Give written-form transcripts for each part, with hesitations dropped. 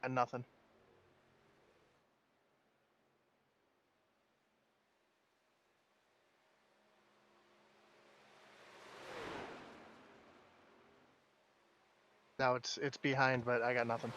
And nothing. Now it's behind, but I got nothing.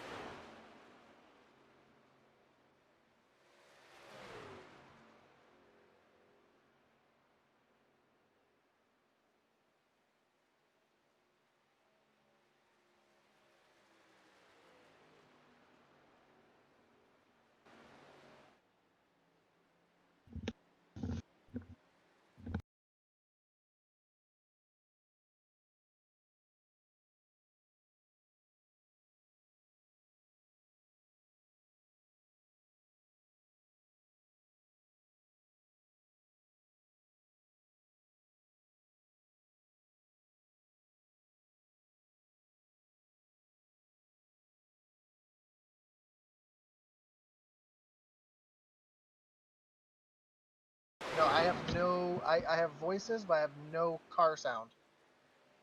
No, I have no. I have voices, but I have no car sound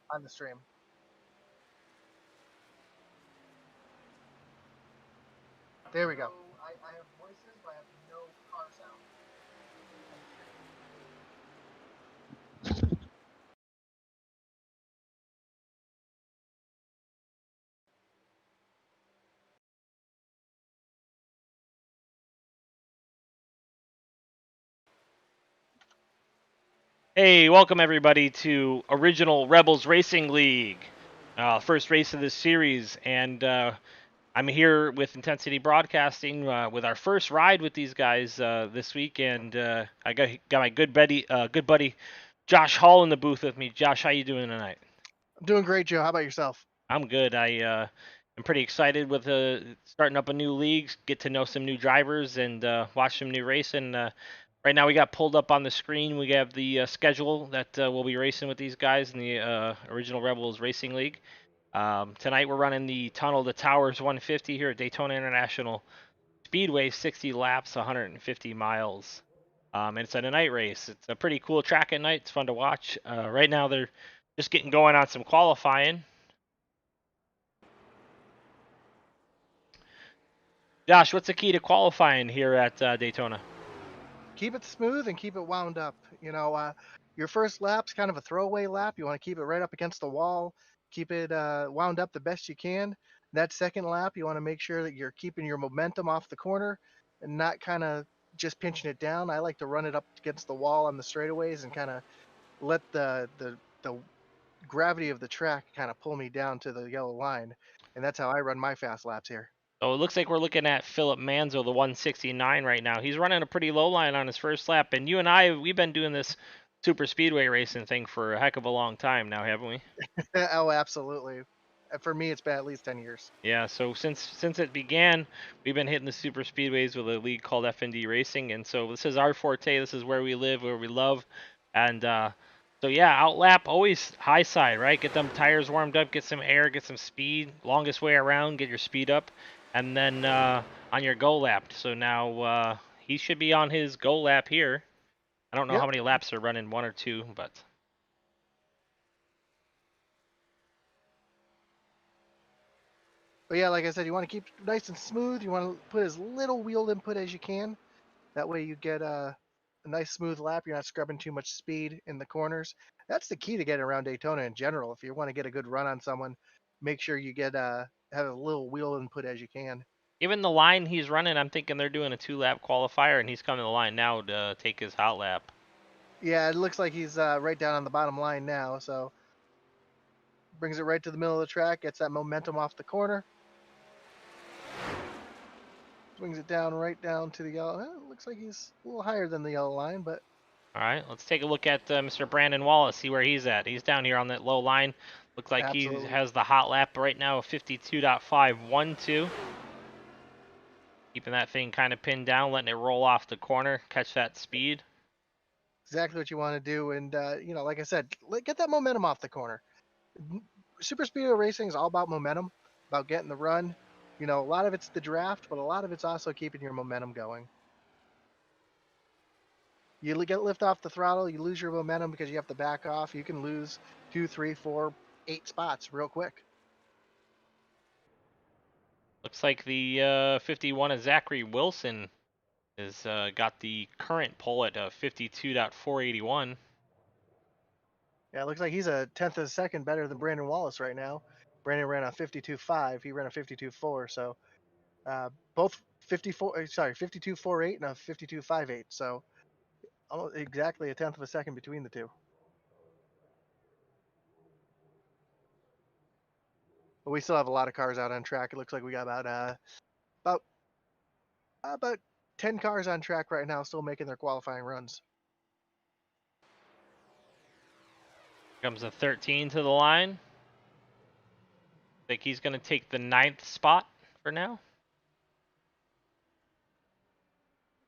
on the stream. There we go. I have voices, but I have no car sound. Hey, welcome everybody to Original Rebels Racing League, first race of this series, and I'm here with Intensity Broadcasting with our first ride with these guys this week, and I got my good buddy Josh Hall in the booth with me. Josh, how you doing tonight? I'm doing great, Joe. How about yourself? I'm good. I'm pretty excited with starting up a new league, get to know some new drivers, and watch some new racing. Right now, we got pulled up on the screen. We have the schedule that we'll be racing with these guys in the Original Rebels Racing League. Tonight, we're running the Tunnel to Towers 150 here at Daytona International Speedway, 60 laps, 150 miles. And it's at a night race. It's a pretty cool track at night. It's fun to watch. Right now, they're just getting going on some qualifying. Josh, what's the key to qualifying here at Daytona? Keep it smooth and keep it wound up. Your first lap's kind of a throwaway lap. You want to keep it right up against the wall. Keep it wound up the best you can. That second lap, you want to make sure that you're keeping your momentum off the corner and not kind of just pinching it down. I like to run it up against the wall on the straightaways and kind of let the gravity of the track kind of pull me down to the yellow line, and that's how I run my fast laps here. So it looks like we're looking at Philip Manzo, the 169 right now. He's running a pretty low line on his first lap, and you and I, we've been doing this super speedway racing thing for a heck of a long time now, haven't we? Oh, absolutely. For me, it's been at least 10 years. Yeah, so since it began, we've been hitting the super speedways with a league called FND Racing, and so this is our forte. This is where we live, where we love, and so yeah, outlap always high side, right? Get them tires warmed up, get some air, get some speed. Longest way around, get your speed up, and then on your go lap. So now he should be on his go lap here. I don't know how Yep. many laps they're running, one or two, but But yeah, like I said, you want to keep nice and smooth. You want to put as little wheel input as you can. That way you get a nice smooth lap. You're not scrubbing too much speed in the corners. That's the key to getting around Daytona in general. If you want to get a good run on someone, make sure you get have a little wheel input as you can. even the line he's running, I'm thinking they're doing a 2 lap qualifier, and he's coming to the line now to take his hot lap. Yeah, it looks like he's right down on the bottom line now. So brings it right to the middle of the track, gets that momentum off the corner, swings it down right down to the yellow. It looks like he's a little higher than the yellow line, but All right, let's take a look at Mr. Brandon Wallace, see where he's at. He's down here on that low line. Looks like he absolutely. has the hot lap right now of 52.512. Keeping that thing kind of pinned down, letting it roll off the corner, catch that speed. Exactly what you want to do. And, like I said, get that momentum off the corner. Super speedway racing is all about momentum, about getting the run. A lot of it's the draft, but a lot of it's also keeping your momentum going. You get lift off the throttle, you lose your momentum because you have to back off. You can lose 2, 3, 4, 8 spots real quick. Looks like the 51 of Zachary Wilson has got the current pole at 52.481. Yeah, it looks like he's a tenth of a second better than Brandon Wallace right now. Brandon ran a 52.5. He ran a 52.4. So both 52.48 and a 52.58. So almost exactly a tenth of a second between the two. But we still have a lot of cars out on track. It looks like we got about about 10 cars on track right now, still making their qualifying runs. Comes a 13 to the line. I think he's going to take the 9th spot for now.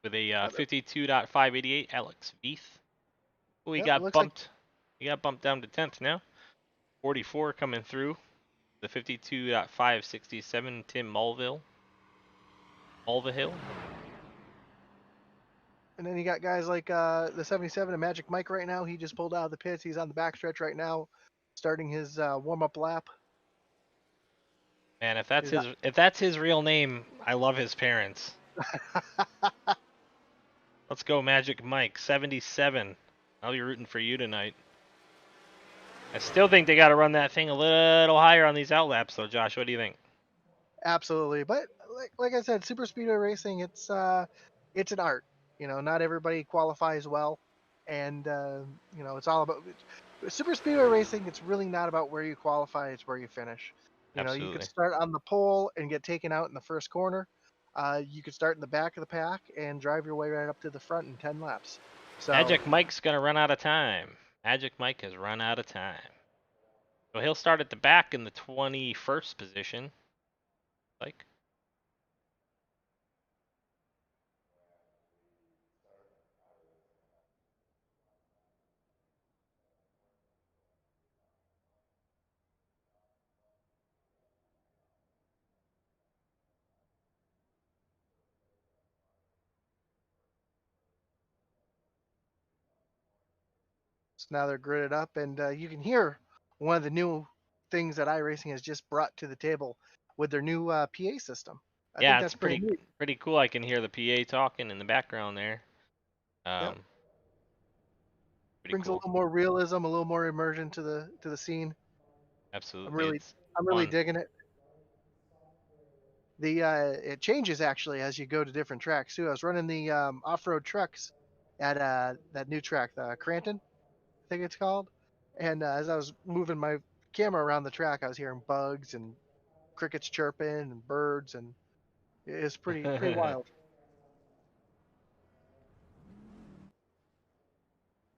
With a 52.588, Alex Veith. We Yep, it got looks like bumped. He got bumped down to 10th now. 44 coming through. The 52.567, Tim Mulvihill. And then you got guys like the 77 and Magic Mike right now. He just pulled out of the pits. He's on the backstretch right now, starting his warm-up lap. And if that's his real name, I love his parents. Let's go, Magic Mike, 77. I'll be rooting for you tonight. I still think they got to run that thing a little higher on these outlaps, though, Josh. What do you think? Absolutely, but like I said, super speedway racing, it's an art. You know, not everybody qualifies well, and you know, it's all about super speedway racing. It's really not about where you qualify; it's where you finish. You know, you could Absolutely. start on the pole and get taken out in the first corner. You could start in the back of the pack and drive your way right up to the front in 10 laps. So Magic Mike's going to run out of time. Magic Mike has run out of time. So he'll start at the back in the 21st position. Like. now they're gridded up, and you can hear one of the new things that iRacing has just brought to the table with their new PA system. I think Yeah, it's that's pretty neat. pretty cool. I can hear the PA talking in the background there. Yep. Pretty Brings a cool. little more realism, a little more immersion to the scene. I'm Absolutely, really it's I'm really fun. digging it. The it changes actually as you go to different tracks too. I was running the off-road trucks at that new track, the Cranton, I think it's called. And as I was moving my camera around the track, I was hearing bugs and crickets chirping and birds, and it's pretty wild.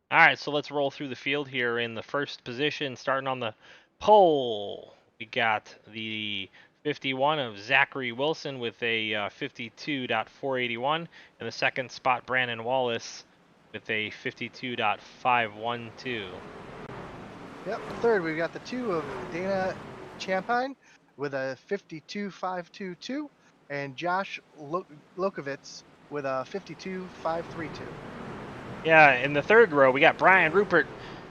All right, so let's roll through the field here. In the first position, starting on the pole, we got the 51 of Zachary Wilson with a 52.481. In the second spot, Brandon Wallace with a 52.512. Yep. Third, we've got the two of Dana Champagne with a 52.522, and Josh Lokovitz with a 52.532. Yeah, in the third row, we got Brian Rupert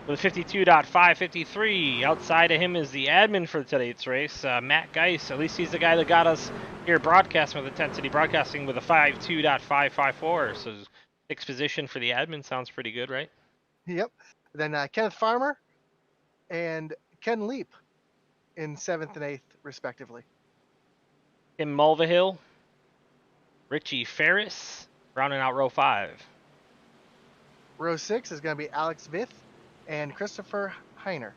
with 52.553. Outside of him is the admin for today's race, Matt Geis. At least he's the guy that got us here broadcasting with Intensity Broadcasting with a 52.554. So sixth position for the admin sounds pretty good, right? Yep. Then Kenneth Farmer and Ken Leap in seventh and eighth, respectively. Tim Mulvihill, Richie Ferris, rounding out row 5. Row 6 is going to be Alex Vith and Christopher Heiner.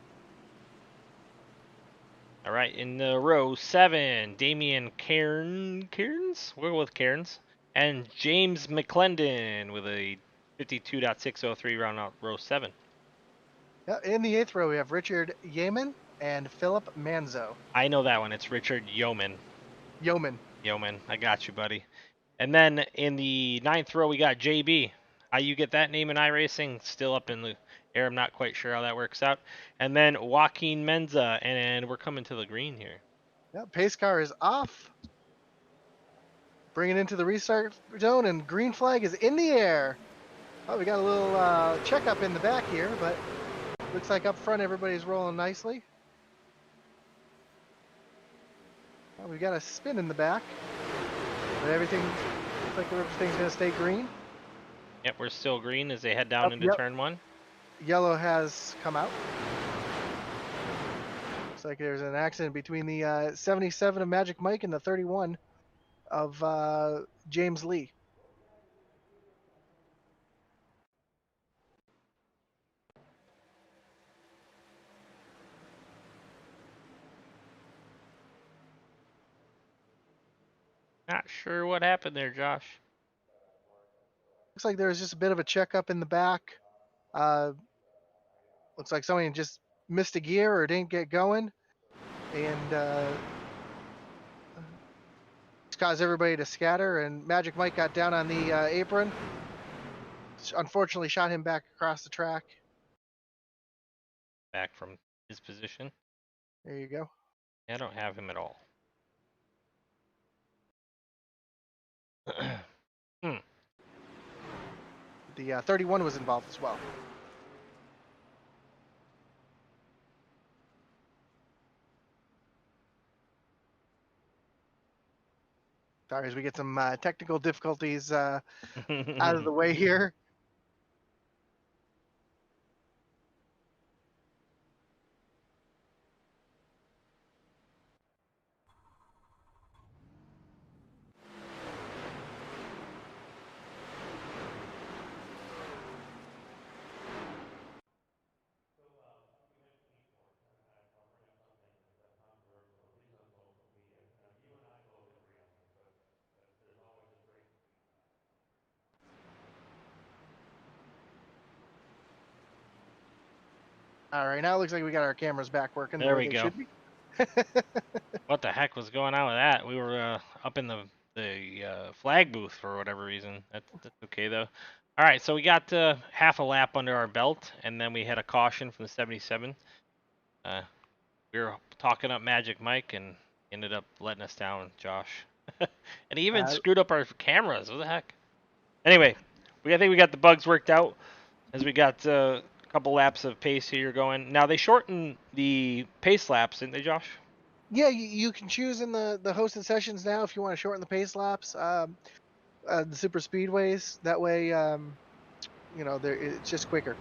All right, in the row 7, Damian Cairns, we'll go with Cairns, and James McClendon with a 52.603 round out row 7. In the eighth row, we have Richard Yeoman and Philip Manzo. I know that one. It's Richard Yeoman. Yeoman. I got you, buddy. And then in the 9th row, we got JB. How you get that name in iRacing? Still up in the air. I'm not quite sure how that works out. And then Joaquin Menza, and we're coming to the green here. Yep, pace car is off. Bringing into the restart zone, and green flag is in the air. Oh, we got a little checkup in the back here, but looks like up front everybody's rolling nicely. Well, we've got a spin in the back, but everything looks like everything's gonna stay green. Yep, we're still green as they head down Up, into yep. turn 1. Yellow has come out. Looks like there's an accident between the 77 of Magic Mike and the 31 of James Lee. Not sure what happened there, Josh. Looks like there's just a bit of a checkup in the back. Uh, looks like somebody just missed a gear or didn't get going, and it's caused everybody to scatter. And Magic Mike got down on the apron. Unfortunately, shot him back across the track. Back from his position. There you go. I don't have him at all. Hmm. The 31 was involved as well. Sorry, as we get some technical difficulties out of the way here. All right, now it looks like we got our cameras back working the There way we they go. should be. What the heck was going on with that? We were up in the flag booth for whatever reason. That's okay though. All right, so we got half a lap under our belt, and then we had a caution from the 77. We were talking up Magic Mike and ended up letting us down, Josh. And he even Uh, screwed up our cameras. What the heck? Anyway, I think we got the bugs worked out as we got a couple laps of pace here going. Now they shortened the pace laps, didn't they, Josh? yeah, you can choose in the hosted sessions now if you want to shorten the pace laps. The super speedways. That way, it's just quicker.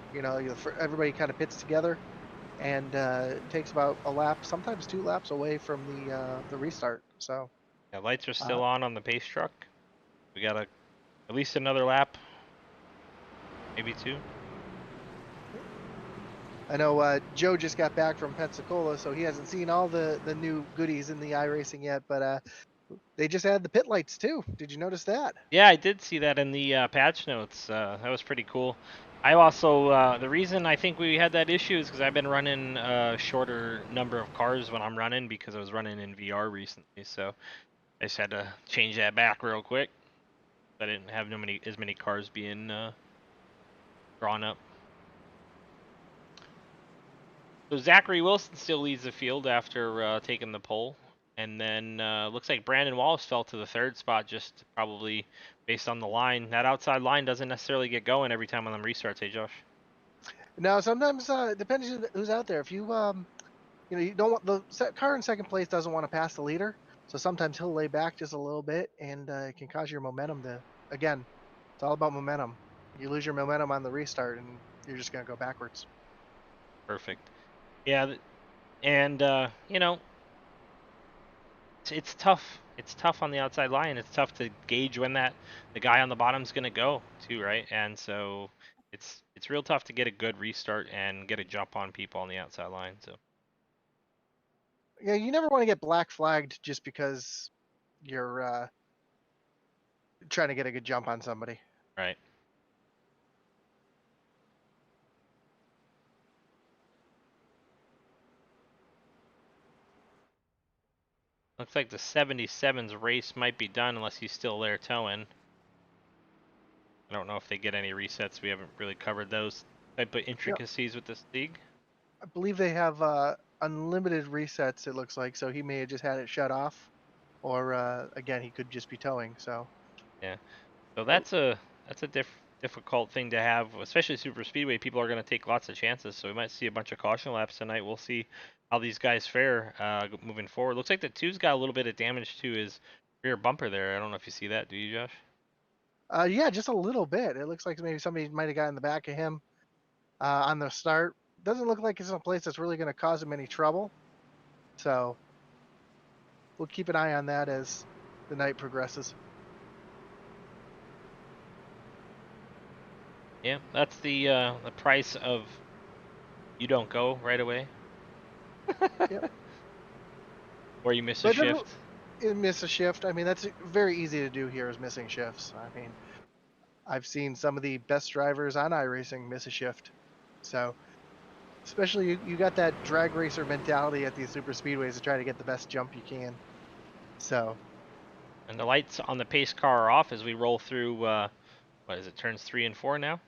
Everybody kind of pits together, and it takes about a lap, sometimes 2 laps away from the restart. So Yeah, lights are uh, still on the pace truck. We got at least another lap, maybe 2. I know Joe just got back from Pensacola, so he hasn't seen all the new goodies in the iRacing yet. But they just added the pit lights too. Did you notice that? Yeah, I did see that in the patch notes. That was pretty cool. I also the reason I think we had that issue is because I've been running a shorter number of cars when I'm running because I was running in VR recently. So I just had to change that back real quick. I didn't have as many cars being drawn up. So Zachary Wilson still leads the field after taking the pole. And then looks like Brandon Wallace fell to the 3rd spot just probably based on the line. That outside line doesn't necessarily get going every time on them restarts, hey Josh? Now, sometimes it depends who's out there. If you don't want car in second place doesn't want to pass the leader, so sometimes he'll lay back just a little bit, and it can cause your momentum to again. It's all about momentum. You lose your momentum on the restart, and you're just gonna go backwards. Perfect. Yeah, and it's tough. It's tough on the outside line. It's tough to gauge when the guy on the bottom's gonna go too, right? And so it's real tough to get a good restart and get a jump on people on the outside line. So Yeah, you never want to get black flagged just because you're trying to get a good jump on somebody. right. Looks like the 77's race might be done unless he's still there towing. I don't know if they get any resets. We haven't really covered those type of Yeah, intricacies with this league. I believe they have unlimited resets. It looks like so he may have just had it shut off, or again he could just be towing. So Yeah. So oh, that's a difficult thing to have, especially super speedway. People are going to take lots of chances, so we might see a bunch of caution laps tonight. We'll see how these guys fare moving forward. Looks like the two's got a little bit of damage to his rear bumper there. I don't know if you see that. Do you, Josh? Yeah, just a little bit. It looks like maybe somebody might have got in the back of him on the start. Doesn't look like it's a place that's really going to cause him any trouble. So we'll keep an eye on that as the night progresses. Yeah, that's the price of you don't go right away. Yep. Or you miss a But shift. miss a shift. I mean, that's very easy to do here is missing shifts. I mean, I've seen some of the best drivers on iRacing miss a shift. So especially you got that drag racer mentality at these super speedways to try to get the best jump you can. So And the lights on the pace car are off as we roll through, what is it, turns 3 and 4 now?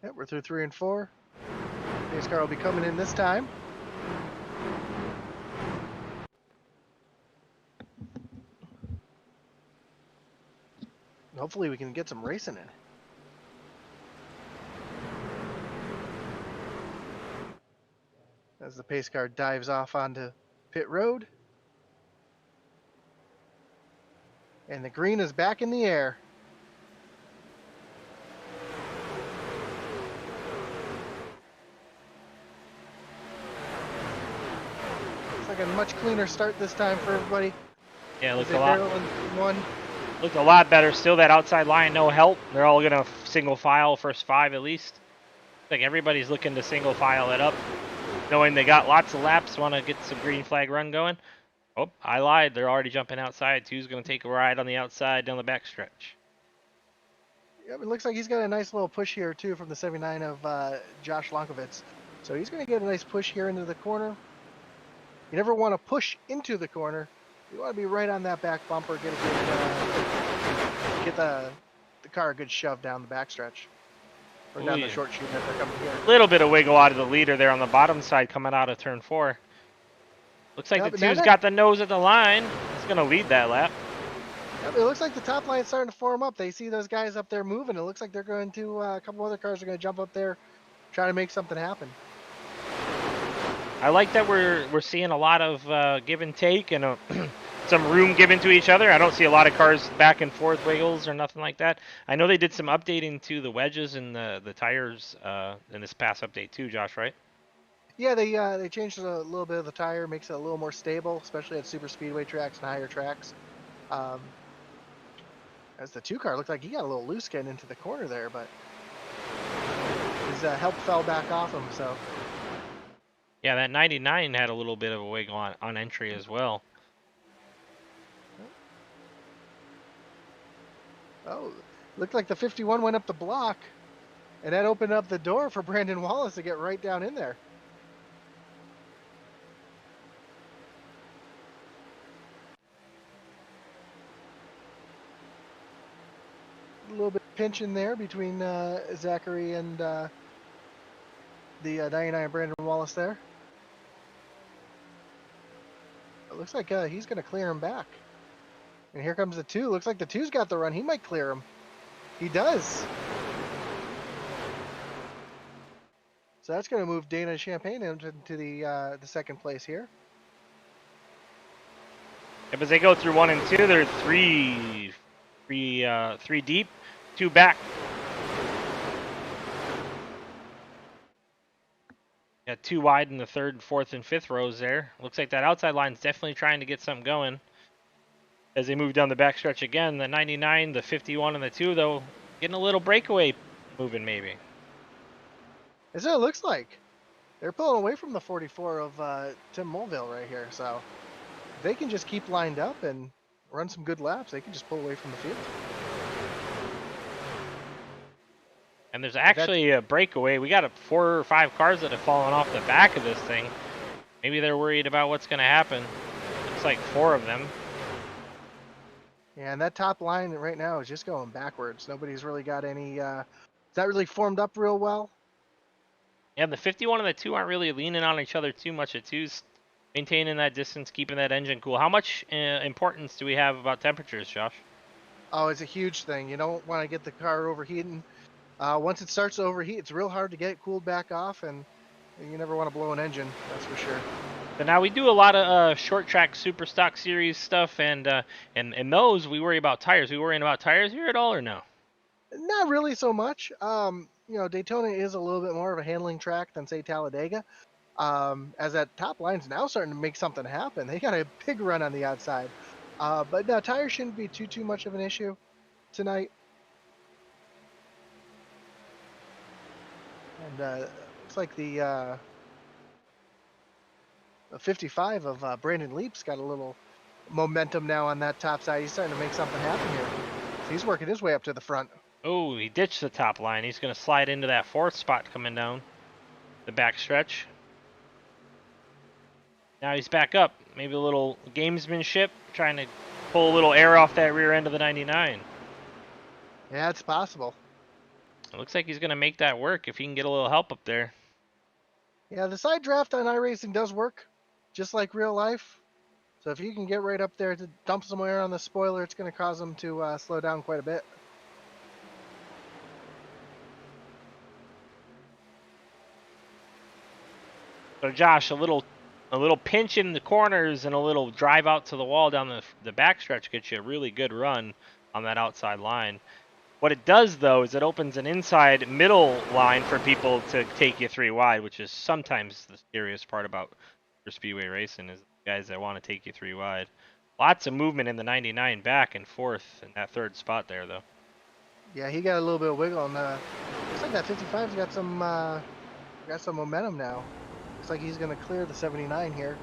yeah, we're through 3 and 4. Pace car will be coming in this time. Hopefully we can get some racing in. As the pace car dives off onto pit road. And the green is back in the air. Looks like a much cleaner start this time for everybody. Yeah, Looked a lot better. Still that outside line, no help. They're all gonna single file first 5 at least. Like everybody's looking to single file it up, knowing they got lots of laps, want to get some green flag run going. Oh, I lied. They're already jumping outside. Two's gonna take a ride on the outside down the backstretch. Yep, it looks like he's got a nice little push here too from the 79 of Josh Lonkovitz. So he's going to get a nice push here into the corner. You never want to push into the corner. You want to be right on that back bumper, get the car a good shove down the backstretch. Or down the short chute that they're coming here. A little bit of wiggle out of the leader there on the bottom side coming out of turn 4. Looks like the two's got the nose at the line. It's going to lead that lap. Yep, it looks like the top line's starting to form up. They see those guys up there moving. It looks like they're going to, a couple other cars are going to jump up there, try to make something happen. I like that we're seeing a lot of give and take and some room given to each other. I don't see a lot of cars back and forth wiggles or nothing like that. I know they did some updating to the wedges and the tires in this past update too, Josh, right? Yeah, they changed a little bit of the tire, makes it a little more stable, especially at super speedway tracks and higher tracks. As the 2 car looked like he got a little loose getting into the corner there, but his help fell back off him, so. Yeah, that 99 had a little bit of a wiggle on entry as well. Oh, looked like the 51 went up the block, and that opened up the door for Brandon Wallace to get right down in there. A little bit of pinch in there between Zachary and the 99 Brandon Wallace there. It looks like he's going to clear him back. And here comes the 2. Looks like the 2's got the run. He might clear him. He does. So that's going to move Dana Champagne into the second place here. Yeah, but as they go through 1 and 2, they're three deep, 2 back. Got 2 wide in the 3rd, 4th, and 5th rows there. Looks like that outside line's definitely trying to get something going. As they move down the backstretch again, the 99, the 51, and the 2, though, getting a little breakaway moving maybe. That's what it looks like. They're pulling away from the 44 of Tim Mulville right here. So if they can just keep lined up and run some good laps, they can just pull away from the field. And there's actually a breakaway. We got 4 or 5 cars that have fallen off the back of this thing. Maybe they're worried about what's going to happen. Looks like 4 of them. Yeah, and that top line right now is just going backwards. Nobody's really got any, it's not really formed up real well. Yeah, the 51 and the 2 aren't really leaning on each other too much. The 2's maintaining that distance, keeping that engine cool. How much importance do we have about temperatures, Josh? Oh, it's a huge thing. You don't want to get the car overheating. Once it starts to overheat, it's real hard to get it cooled back off, and you never want to blow an engine, that's for sure. So now we do a lot of short track super stock series stuff, and those we worry about tires. We worrying about tires here at all or no? Not really so much. Daytona is a little bit more of a handling track than say Talladega. As that top line's now starting to make something happen. They got a big run on the outside. But no, tires shouldn't be too much of an issue tonight. And looks like the 55 of Brandon Leap's got a little momentum now on that top side. He's starting to make something happen here. So he's working his way up to the front. Oh, he ditched the top line. He's going to slide into that fourth spot coming down the back stretch. Now he's back up. Maybe a little gamesmanship, trying to pull a little air off that rear end of the 99. Yeah, it's possible. It looks like he's going to make that work if he can get a little help up there. Yeah, the side draft on iRacing does work, just like real life. So if you can get right up there to dump some air on the spoiler, it's going to cause them to slow down quite a bit. So Josh, a little pinch in the corners and a little drive out to the wall down the backstretch gets you a really good run on that outside line. What it does, though, is it opens an inside middle line for people to take you 3 wide, which is sometimes the scariest part about for Speedway racing is the guys that want to take you 3 wide. Lots of movement in the 99 back and forth in that third spot there, though. Yeah, he got a little bit of wiggle, and looks like that 55's got some momentum now. Looks like he's going to clear the 79 here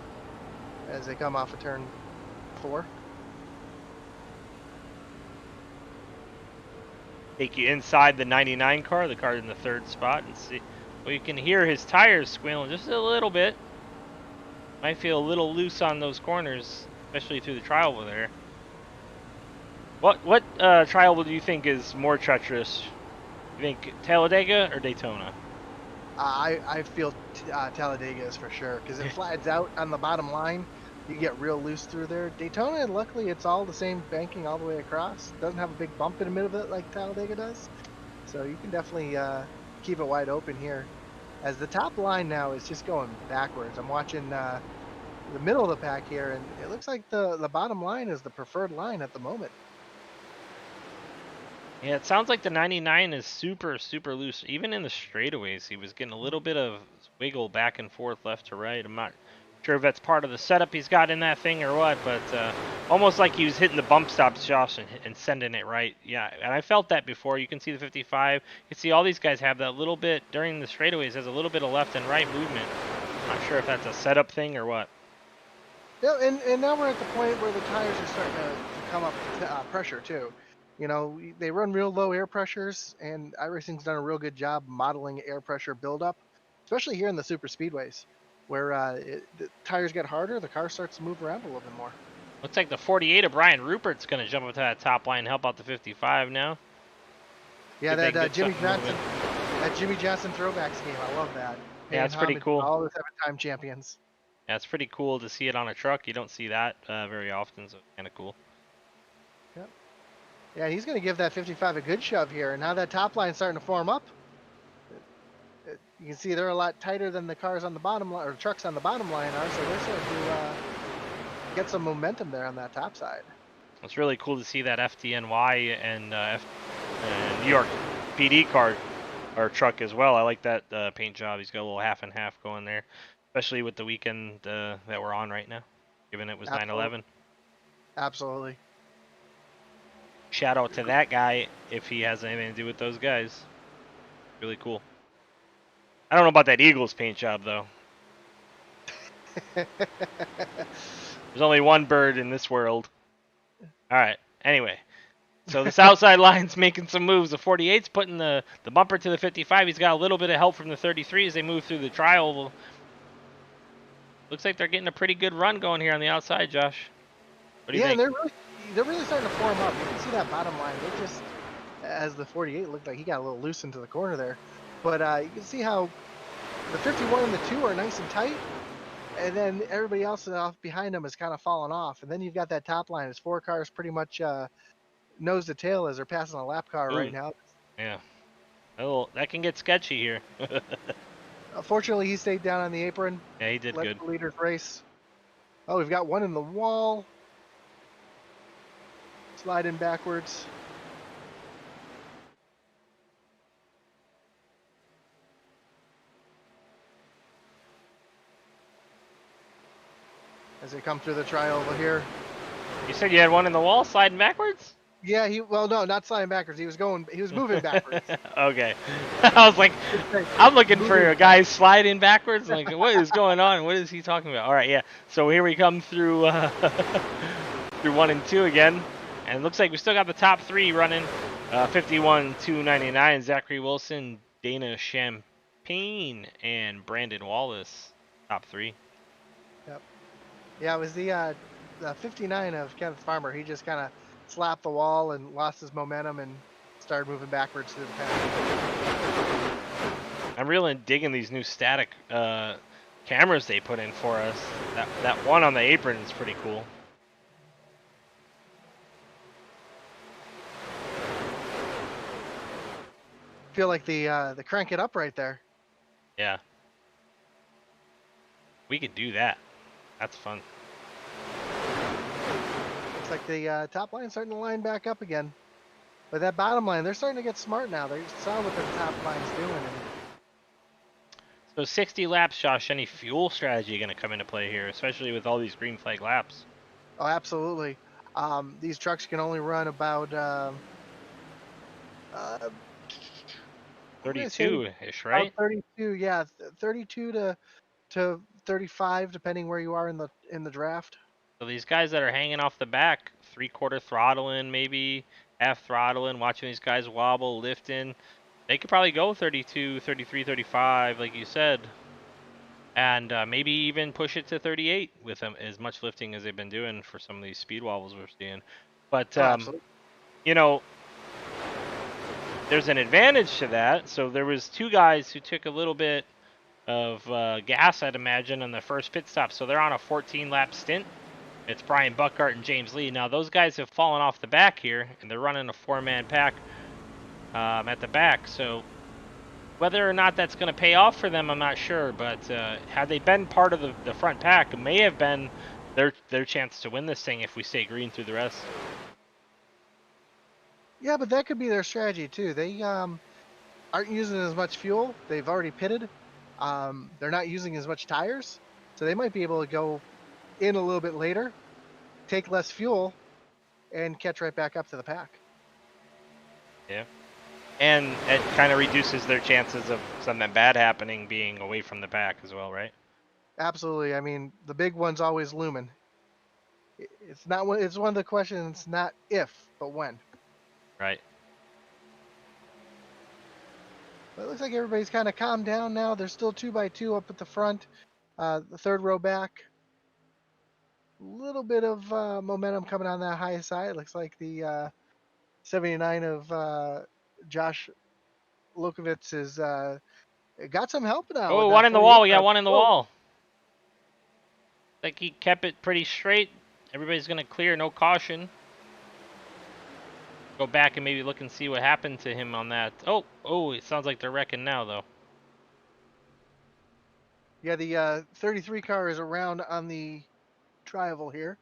as they come off of turn 4. Take you inside the 99 car, the car in the third spot, and see. Well, you can hear his tires squealing just a little bit. Might feel a little loose on those corners, especially through the trial there. What trial do you think is more treacherous? You think Talladega or Daytona? I feel Talladega is for sure because it flattens out on the bottom line. You get real loose through there. Daytona, luckily, it's all the same banking all the way across. Doesn't have a big bump in the middle of it like Talladega does. So you can definitely keep it wide open here. As the top line now is just going backwards. I'm watching the middle of the pack here, and it looks like the bottom line is the preferred line at the moment. Yeah, it sounds like the 99 is super loose. Even in the straightaways, he was getting a little bit of wiggle back and forth, left to right. I'm not sure if that's part of the setup he's got in that thing or what, but almost like he was hitting the bump stops, Josh, and sending it right. Yeah, and I felt that before. You can see the 55. You can see all these guys have that little bit during the straightaways. Has a little bit of left and right movement. I'm not sure if that's a setup thing or what. Yeah, and now we're at the point where the tires are starting to come up pressure too. You know, they run real low air pressures, and iRacing's done a real good job modeling air pressure buildup, especially here in the super speedways, where the tires get harder, the car starts to move around a little bit more. Looks like the 48 of Brian Rupert's going to jump up to that top line and help out the 55 now. Yeah, that Jimmy Johnson throwback scheme, I love that. Yeah, that's pretty cool. All the 7-time champions. Yeah, it's pretty cool to see it on a truck. You don't see that very often, so it's kind of cool. Yep. Yeah, he's going to give that 55 a good shove here, and now that top line's starting to form up. You can see they're a lot tighter than the cars on the bottom line, or trucks on the bottom line are, so they're starting to get some momentum there on that top side. It's really cool to see that FDNY and New York PD car or truck as well. I like that paint job. He's got a little half and half going there, especially with the weekend that we're on right now, given it was 9/11. Absolutely. Shout out to that guy if he has anything to do with those guys. Really cool. I don't know about that Eagles paint job though. There's only one bird in this world. All right. Anyway, so this outside line's making some moves. The 48's putting the bumper to the 55. He's got a little bit of help from the 33 as they move through the trial. Looks like they're getting a pretty good run going here on the outside, Josh. What do you think? Yeah, they're really starting to form up. You can see that bottom line. They just, as the 48 looked like he got a little loose into the corner there. But you can see how the 51 and the 2 are nice and tight. And then everybody else off behind them is kind of falling off. And then you've got that top line. It's 4 cars pretty much nose to tail as they're passing a lap car right now. Yeah. Oh, that can get sketchy here. Fortunately, he stayed down on the apron. Yeah, he did Let good. the leaders race. Oh, we've got one in the wall. Sliding backwards. As they come through the tri-oval here. You said you had one in the wall sliding backwards? Yeah, well, no, not sliding backwards. He was moving backwards. Okay. I was like, I'm looking for Moving. a guy sliding backwards. Like, what is going on? What is he talking about? All right, yeah. So here we come through through 1 and 2 again, and it looks like we still got the top 3 running. 51, 299, Zachary Wilson, Dana Champagne, and Brandon Wallace, top 3. Yep. Yeah, it was the 59 of Kenneth Farmer. He just kind of slapped the wall and lost his momentum and started moving backwards through the pack. I'm really digging these new static cameras they put in for us. That one on the apron is pretty cool. Feel like the crank it up right there. Yeah. We could do that. That's fun. Looks like the top line's starting to line back up again. But that bottom line, they're starting to get smart now. They saw what the top line's doing. And So 60 laps, Josh, any fuel strategy going to come into play here, especially with all these green flag laps? oh, absolutely. These trucks can only run about 32-ish, about right? 32. Yeah, 32 to 35, depending where you are in the draft. So these guys that are hanging off the back, 3/4 throttling, maybe half throttling, watching these guys wobble, lifting, they could probably go 32, 33, 35, like you said, and maybe even push it to 38 with them, as much lifting as they've been doing for some of these speed wobbles we're seeing. But Oh, absolutely. you know, there's an advantage to that. So there was 2 guys who took a little bit of gas, I'd imagine, on the first pit stop. So they're on a 14-lap stint. It's Brian Buckhart and James Lee. Now those guys have fallen off the back here, and they're running a 4-man pack at the back. So whether or not that's going to pay off for them, I'm not sure. But had they been part of the front pack, it may have been their chance to win this thing if we stay green through the rest. Yeah, but that could be their strategy too. They aren't using as much fuel. They've already pitted. They're not using as much tires, so they might be able to go in a little bit later, take less fuel, and catch right back up to the pack. Yeah. And it kind of reduces their chances of something bad happening being away from the pack as well, right? Absolutely. I mean, the big one's always looming. It's not. It's one of the questions. Not if, but when. Right. But it looks like everybody's kind of calmed down now. There's still 2x2 up at the front, the third row back. A little bit of momentum coming on that high side. Looks like the 79 of Josh Lukovitz is got some help now with Oh, that one in the 48 wall. We got car. one in the Oh, wall. Like he kept it pretty straight. Everybody's going to clear, no caution. Go back and maybe look and see what happened to him on that. Oh, it sounds like they're wrecking now, though. yeah, the 33 car is around on the tri-oval here.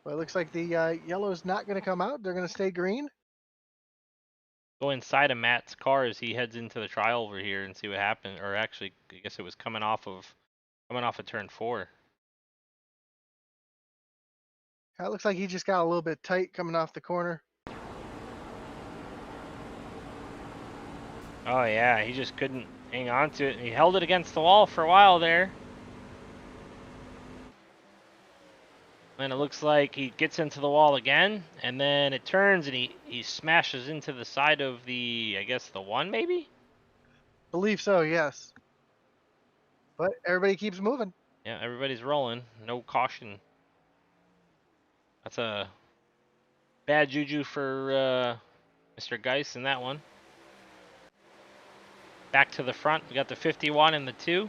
But it looks like the yellow is not going to come out. They're going to stay green. Go inside of Matt's car as he heads into the trial over here and see what happened. Or actually, I guess it was coming off of turn 4. It looks like he just got a little bit tight coming off the corner. Oh yeah, he just couldn't hang on to it. He held it against the wall for a while there. And it looks like he gets into the wall again, and then it turns and he smashes into the side of the, I guess the 1 maybe? Believe so, yes. But everybody keeps moving. Yeah, everybody's rolling. No caution. That's a bad juju for Mr. Geis in that one. Back to the front, we got the 51 and the 2.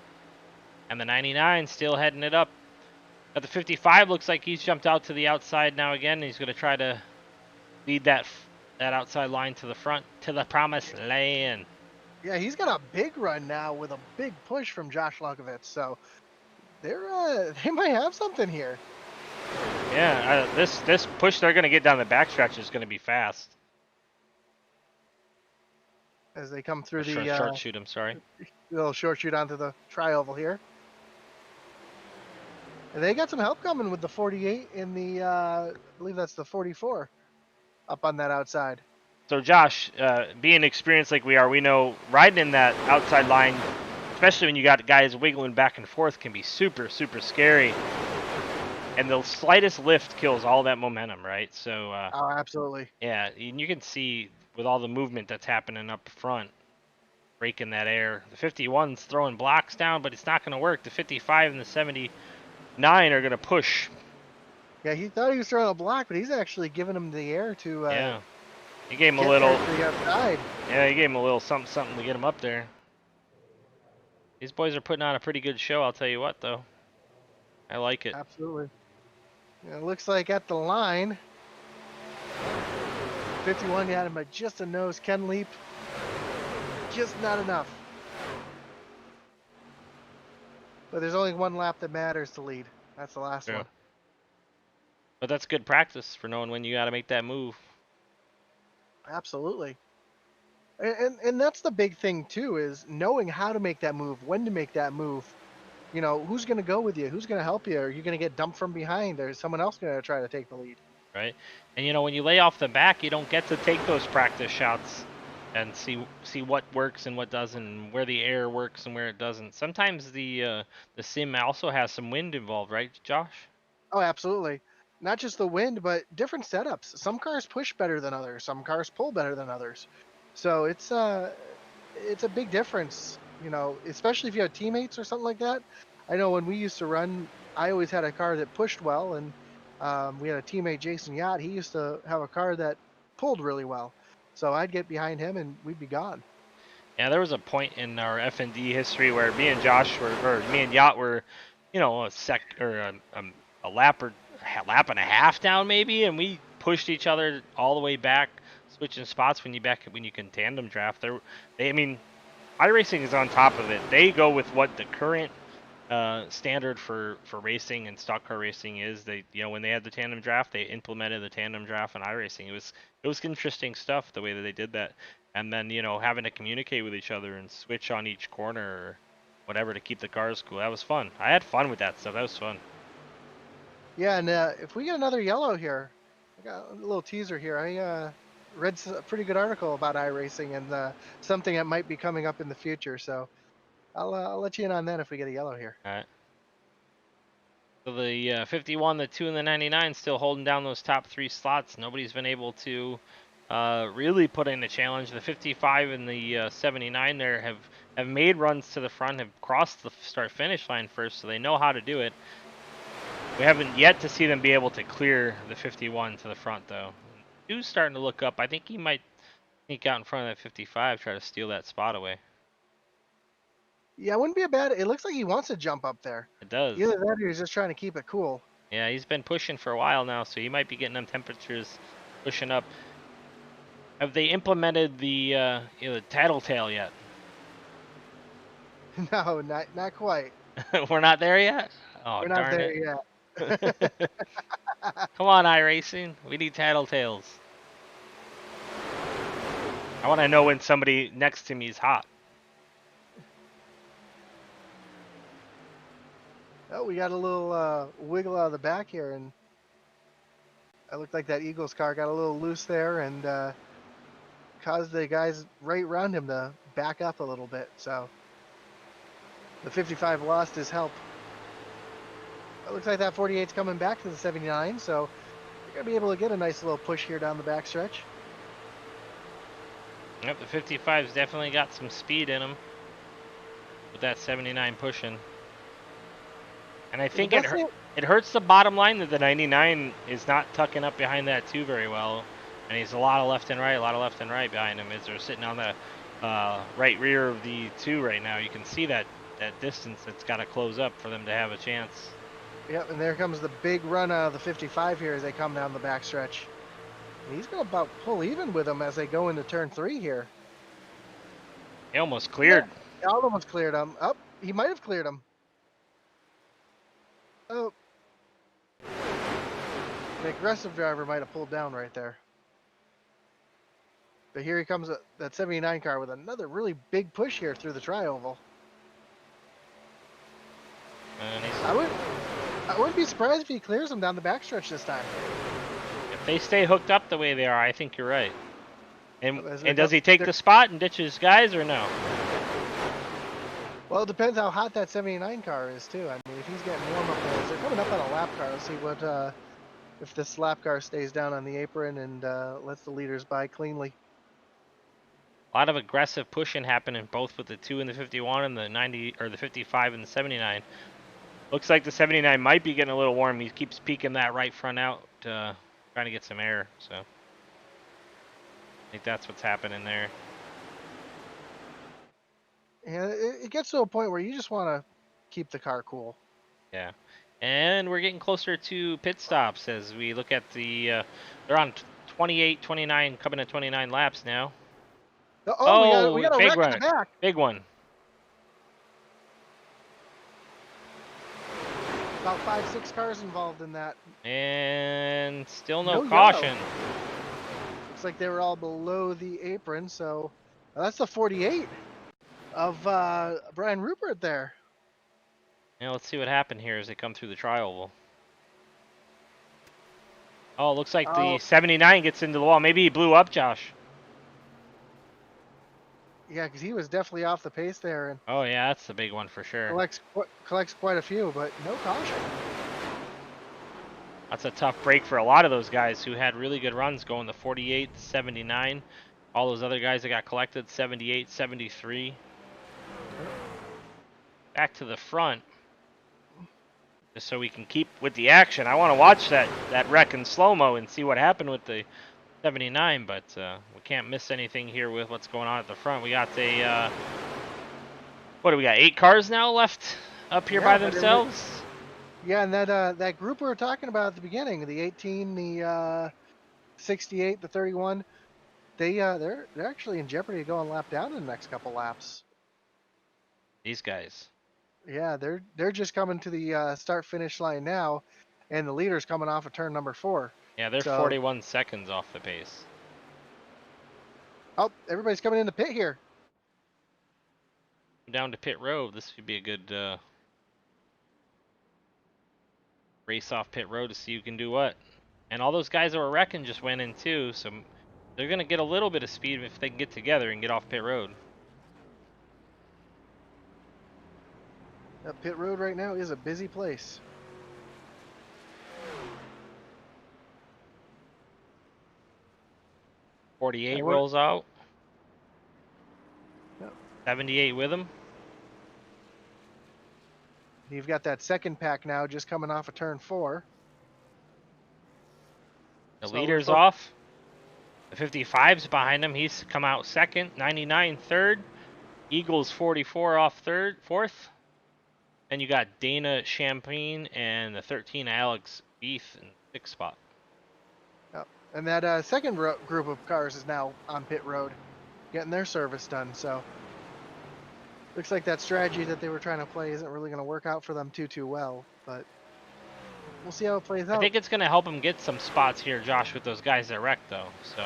And the 99 still heading it up. Got the 55, looks like he's jumped out to the outside now again. He's going to try to lead that outside line to the front, to the promised land. Yeah, he's got a big run now with a big push from Josh Lunkovitz. So they might have something here Yeah, this push they're going to get down the backstretch is going to be fast. as they come Or through the short shoot, I'm sorry. little short shoot onto the tri-oval here. And they got some help coming with the 48 in the, I believe that's the 44 up on that outside. So Josh, being experienced like we are, we know riding in that outside line, especially when you got guys wiggling back and forth, can be super, super scary. And the slightest lift kills all that momentum, right? So, Oh, absolutely. yeah, and you can see with all the movement that's happening up front, breaking that air. The 51's throwing blocks down, but it's not going to work. The 55 and the 79 are going to push. Yeah, he thought he was throwing a block, but he's actually giving him the air to Yeah, he gave him a get little. there to the outside. Yeah, he gave him a little something, something to get him up there. These boys are putting on a pretty good show, I'll tell you what, though. I like it. Absolutely. Yeah, it looks like at the line, 51 had him at just a nose. Ken Leap, just not enough. But there's only one lap that matters to lead. That's the last Yeah. one. But that's good practice for knowing when you got to make that move. Absolutely. And that's the big thing too, is knowing how to make that move, when to make that move. You know, who's going to go with you? Who's going to help you? Are you going to get dumped from behind? Or is someone else going to try to take the lead? Right? And you know, when you lay off the back, you don't get to take those practice shots and see what works and what doesn't, and where the air works and where it doesn't. Sometimes the sim also has some wind involved, right, Josh? Oh, absolutely. Not just the wind, but different setups. Some cars push better than others. Some cars pull better than others. So it's a big difference, you know, especially if you have teammates or something like that. I know when we used to run, I always had a car that pushed well, and we had a teammate, Jason Yacht. He used to have a car that pulled really well. So I'd get behind him and we'd be gone. Yeah, there was a point in our F&D history where me and Josh were, or me and Yacht were, you know, a lap or a lap and a half down maybe, and we pushed each other all the way back, switching spots when you can tandem draft. I mean, iRacing is on top of it. They go with what the current standard for racing and stock car racing is. They, you know, when they had the tandem draft, they implemented the tandem draft in iRacing. It was interesting stuff the way that they did that, and then you know having to communicate with each other and switch on each corner or whatever to keep the cars cool. That was fun. I had fun with that stuff. That was fun. Yeah, and if we get another yellow here, I got a little teaser here. I read a pretty good article about iRacing and something that might be coming up in the future. So I'll let you in on that if we get a yellow here. All right. So the 51, the 2, and the 99 still holding down those top three slots. Nobody's been able to really put in a challenge. The 55 and the 79 there have made runs to the front, have crossed the start-finish line first, so they know how to do it. We haven't yet to see them be able to clear the 51 to the front, though. 2's starting to look up. I think he might sneak out in front of that 55, try to steal that spot away. Yeah, it wouldn't be a bad. It looks like he wants to jump up there. It does. Either that or he's just trying to keep it cool. Yeah, he's been pushing for a while now, so he might be getting them temperatures pushing up. Have they implemented the the tattletale yet? No, not quite. We're not there yet? Oh, We're not darn there it. yet. Come on, iRacing. We need tattletales. I want to know when somebody next to me is hot. Oh, we got a little wiggle out of the back here, and it looked like that Eagles car got a little loose there and caused the guys right around him to back up a little bit. So the 55 lost his help. It looks like that 48's coming back to the 79, so you're going to be able to get a nice little push here down the backstretch. Yep, the 55's definitely got some speed in him with that 79 pushing. And I think it hurts the bottom line that the 99 is not tucking up behind that 2 very well. And he's a lot of left and right behind him as they're sitting on the right rear of the 2 right now. You can see that distance that's got to close up for them to have a chance. Yep, and there comes the big run out of the 55 here as they come down the backstretch. And he's going to about pull even with them as they go into turn 3 here. He almost cleared. Yeah, almost cleared him. Oh, he might have cleared him. Oh, the aggressive driver might have pulled down right there. But here he comes, that 79 car with another really big push here through the tri-oval. And I wouldn't be surprised if he clears him down the backstretch this time. if they stay hooked up the way they are, I think you're right. And does he take They're- the spot and ditch his guys or no? Well, it depends how hot that 79 car is too. I mean, if he's getting warm up there, they're coming up on a lap car. Let's see what if this lap car stays down on the apron and lets the leaders by cleanly. A lot of aggressive pushing happening both with the 2 and the 51 and the 90 or the 55 and the 79. Looks like the 79 might be getting a little warm. He keeps peeking that right front out, trying to get some air. So I think that's what's happening there. And it gets to a point where you just want to keep the car cool. Yeah. And we're getting closer to pit stops as we look at the, they're on 28, 29, coming to 29 laps now. Oh, we got a big wreck one. in the back. Big one. About 5-6 cars involved in that. And still no No caution. yellow. Looks like they were all below the apron, so that's the 48 of Brian Rupert there. Now let's see what happened here as they come through the tri-oval. Oh, looks like the 79 gets into the wall. Maybe he blew up, Josh. Yeah, because he was definitely off the pace there and Oh yeah, that's the big one for sure. collects quite a few, but no caution. That's a tough break for a lot of those guys who had really good runs going to 48, 79. All those other guys that got collected, 78, 73. Back to the front. Just so we can keep with the action. I want to watch that wreck in slow-mo and see what happened with the 79, but we can't miss anything here with what's going on at the front. We got a, what do we got, 8 cars now left up here by themselves? Yeah, and that group we were talking about at the beginning, the 18, the 68, the 31, they're actually in jeopardy of going lap down in the next couple laps. These guys. Yeah, they're just coming to the start-finish line now, and the leader's coming off of turn number 4. Yeah, they're 41 seconds off the pace. Oh, everybody's coming in the pit here. Down to pit road. This would be a good race off pit road to see who can do what. And all those guys that were wrecking just went in too, so they're going to get a little bit of speed if they can get together and get off pit road. Pit road right now is a busy place. .48 rolls out. Yep. 78 with him. You've got that second pack now just coming off of turn 4. The leader's off. The 55's behind him. He's come out second. 99 third. Eagles 44 off fourth. Then you got Dana Champagne and the 13 Alex Beef in 6th spot. Yep. And that second group of cars is now on pit road, getting their service done. So looks like that strategy that they were trying to play isn't really going to work out for them too well. But we'll see how it plays out. I think it's going to help them get some spots here, Josh, with those guys that wrecked, though. So,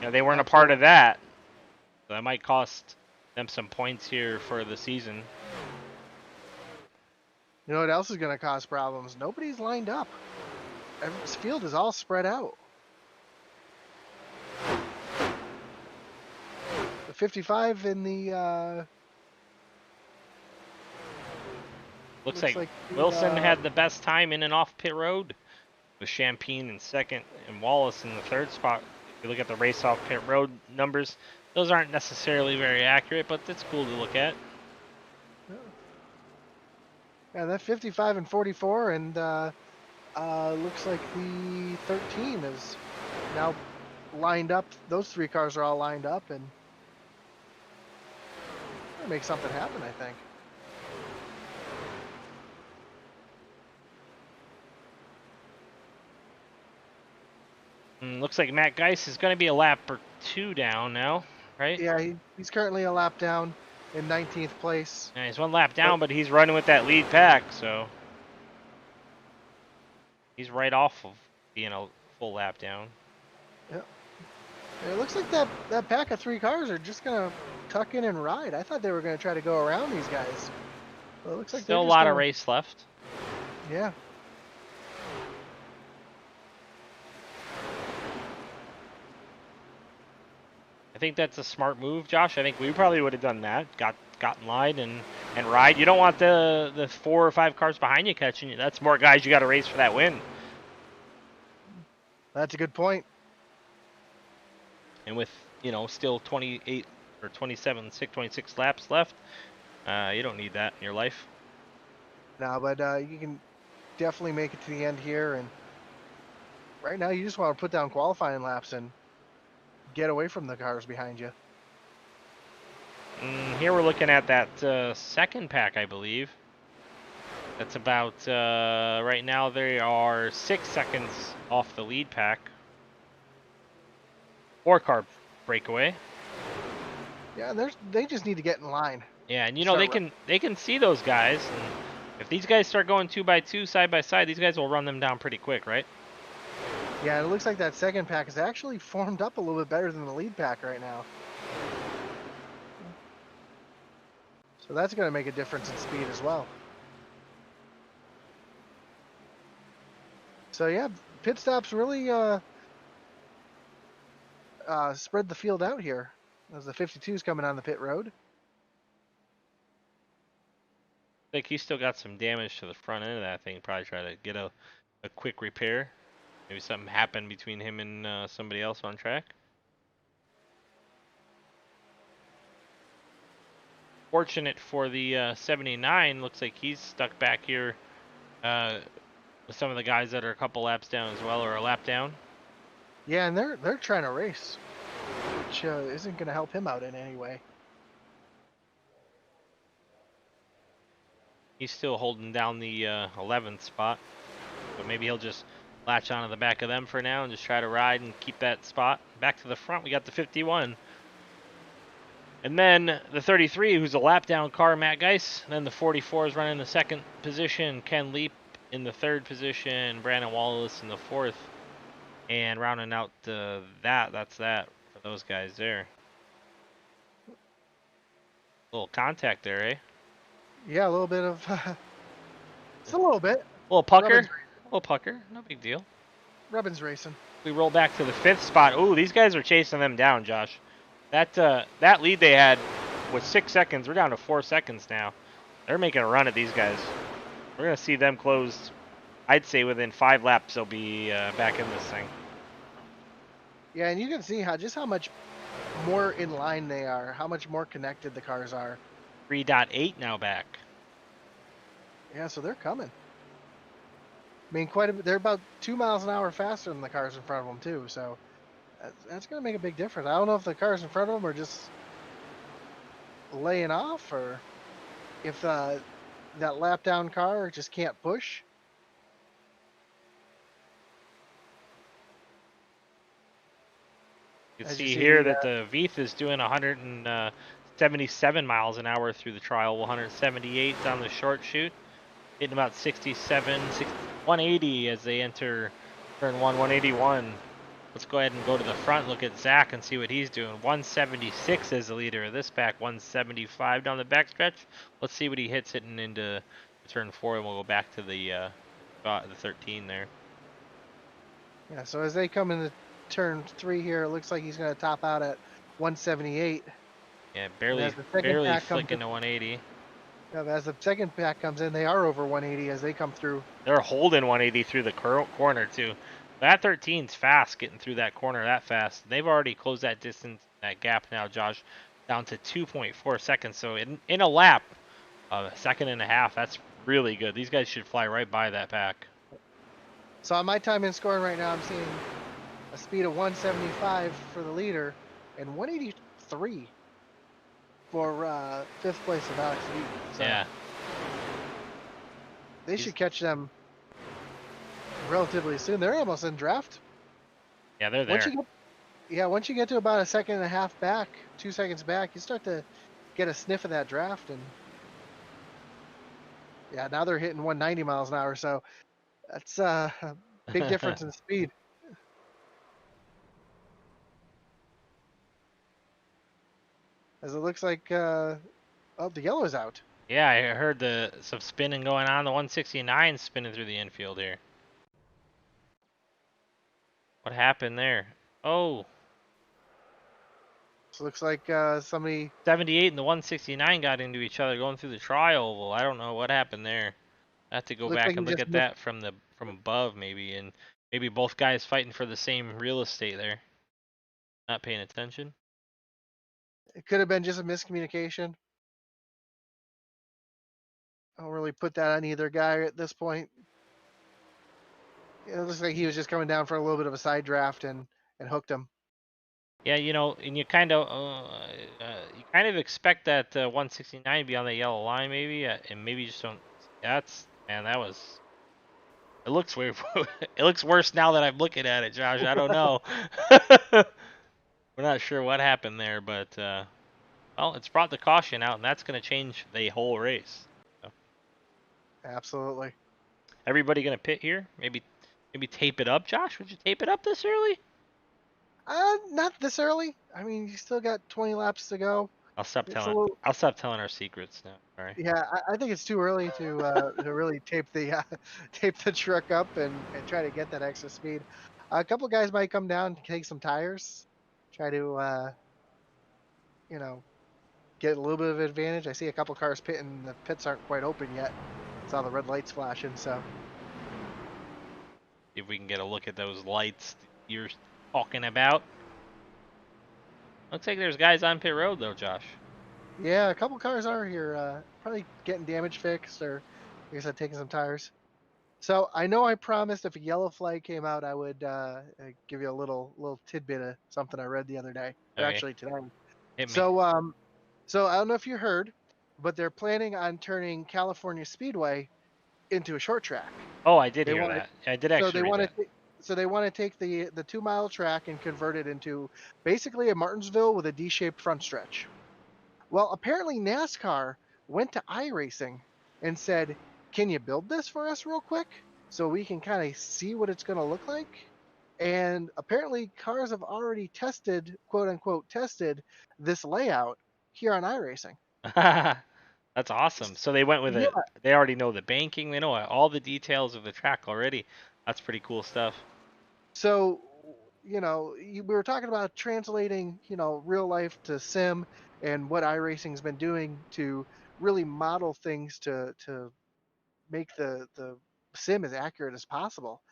you know, they weren't a part of that. So that might cost them some points here for the season. You know what else is going to cause problems? Nobody's lined up. This field is all spread out. The 55 in the... Looks like Wilson had the best time in and off pit road with Champagne in second and Wallace in the 3rd spot. If you look at the race off pit road numbers, those aren't necessarily very accurate, but it's cool to look at. Yeah, that 55 and 44, and looks like the 13 is now lined up. Those 3 cars are all lined up, and make something happen, I think. Looks like Matt Geis is going to be a lap or 2 down now. right? Yeah, he's currently a lap down in 19th place. And he's 1 lap But down, but he's running with that lead pack, so he's right off of being a full lap down. yeah, it looks like that pack of 3 cars are just gonna tuck in and ride. I thought they were gonna try to go around these guys. Well, it looks like they're Still a just lot of gonna. race left. Yeah. I think that's a smart move, Josh. I think we probably would have done that. Got in line and ride. You don't want the 4 or 5 cars behind you catching you. That's more guys you got to race for that win. That's a good point. And with, still 28 or 27, 26 laps left, you don't need that in your life. No, but you can definitely make it to the end here. And right now, you just want to put down qualifying laps and get away from the cars behind you. Here we're looking at that second pack, I believe. That's about, right now they are 6 seconds off the lead pack. 4-car breakaway. Yeah, they just need to get in line. Yeah, and they can see those guys, and if these guys start going 2 by 2 side by side, these guys will run them down pretty quick, right? Yeah, it looks like that second pack is actually formed up a little bit better than the lead pack right now. So that's going to make a difference in speed as well. So yeah, pit stops really spread the field out here as the 52's coming on the pit road. Like he's still got some damage to the front end of that thing. Probably try to get a quick repair. Maybe something happened between him and somebody else on track. Fortunate for the 79, looks like he's stuck back here with some of the guys that are a couple laps down as well, or a lap down. Yeah, and they're trying to race, which isn't going to help him out in any way. He's still holding down the 11th spot, but maybe he'll just latch onto the back of them for now and just try to ride and keep that spot. Back to the front, we got the 51. And then the 33, who's a lap down car, Matt Geiss. And then the 44 is running the second position. Ken Leap in the third position. Brandon Wallace in the fourth. And rounding out that's that for those guys there. Little contact there, eh? Yeah, a little bit of. It's a little bit. Little pucker. Little pucker. No big deal. Rubbin's racing. We roll back to the 5th spot. Ooh, these guys are chasing them down, Josh. That lead they had was 6 seconds. We're down to 4 seconds now. They're making a run at these guys. We're going to see them close, I'd say within 5 laps they'll be back in this thing. Yeah, and you can see how much more in line they are, how much more connected the cars are. 3.8 now back. Yeah, so they're coming. I mean, quite a bit. They're about 2 miles an hour faster than the cars in front of them too. So that's going to make a big difference. I don't know if the cars in front of them are just laying off, or if that lap down car just can't push. You can see here that the Veith is doing 177 miles an hour through the trial, 178 on the short shoot, hitting about 180 as they enter turn 181. Let's go ahead and go to the front, look at Zach and see what he's doing. 176 as the leader of this pack, 175 down the backstretch. Let's see what he hits hitting into turn 4, and we'll go back to the 13 there. Yeah, so as they come into turn 3 here, it looks like he's going to top out at 178. Yeah, barely flicking to 180. Yeah, as the second pack comes in, they are over 180 as they come through. They're holding 180 through the corner too. That 13's fast getting through that corner that fast. They've already closed that distance, that gap now, Josh, down to 2.4 seconds. So in a lap, a second and a half, that's really good. These guys should fly right by that pack. So on my time in scoring right now, I'm seeing a speed of 175 for the leader and 183 for 5th place of Alex Lee. So yeah. They should catch them relatively soon. They're almost in draft. Yeah, they're there. Yeah, once you get to about a second and a half back, 2 seconds back, you start to get a sniff of that draft, and yeah, now they're hitting 190 miles an hour, so that's a big difference in speed. As it looks like, oh, the yellow is out. Yeah, I heard some spinning going on. The 169 spinning through the infield here. What happened there? Oh, So it looks like somebody 78 and the 169 got into each other going through the tri-oval. I don't know what happened there. I have to go looks like back he and look just at that from above maybe, and maybe both guys fighting for the same real estate there. Not paying attention. it could have been just a miscommunication. I don't really put that on either guy at this point. It looks like he was just coming down for a little bit of a side draft and hooked him. Yeah, and you kind of expect that 169 to be on the yellow line maybe, and maybe you just don't. That's man, that was. It looks weird. It looks worse now that I'm looking at it, Josh. I don't know. We're not sure what happened there, but well, it's brought the caution out, and that's going to change the whole race. So, Absolutely. everybody going to pit here? Maybe tape it up, Josh. Would you tape it up this early? Not this early. I mean, you still got 20 laps to go. I'll stop It's a telling. little. I'll stop telling our secrets now. All right. Yeah, I think it's too early to really tape the tape the truck up and try to get that extra speed. A couple guys might come down, take some tires, try to you know get a little bit of advantage. I see a couple cars pitting. The pits aren't quite open yet. Saw the red lights flashing. So If we can get a look at those lights you're talking about. Looks like there's guys on pit road though, Josh. yeah, a couple cars are here. Probably getting damage fixed or, like I said, taking some tires. So I know I promised if a yellow flag came out, I would give you a little tidbit of something I read the other day, or Okay, actually today. hit me. So so I don't know if you heard, but they're planning on turning California Speedway into a short track. Oh, I did They hear want to that. I did so actually they read want that. to so they want to take the 2 mile track and convert it into basically a Martinsville with a D-shaped front stretch. Well, apparently NASCAR went to iRacing and said, "Can you build this for us real quick so we can kind of see what it's going to look like?" And apparently cars have already tested, quote unquote, tested this layout here on iRacing. That's awesome. So they went with Yeah. it. They already know the banking. They know all the details of the track already. That's pretty cool stuff. So, we were talking about translating, real life to sim and what iRacing's been doing to really model things to make the sim as accurate as possible.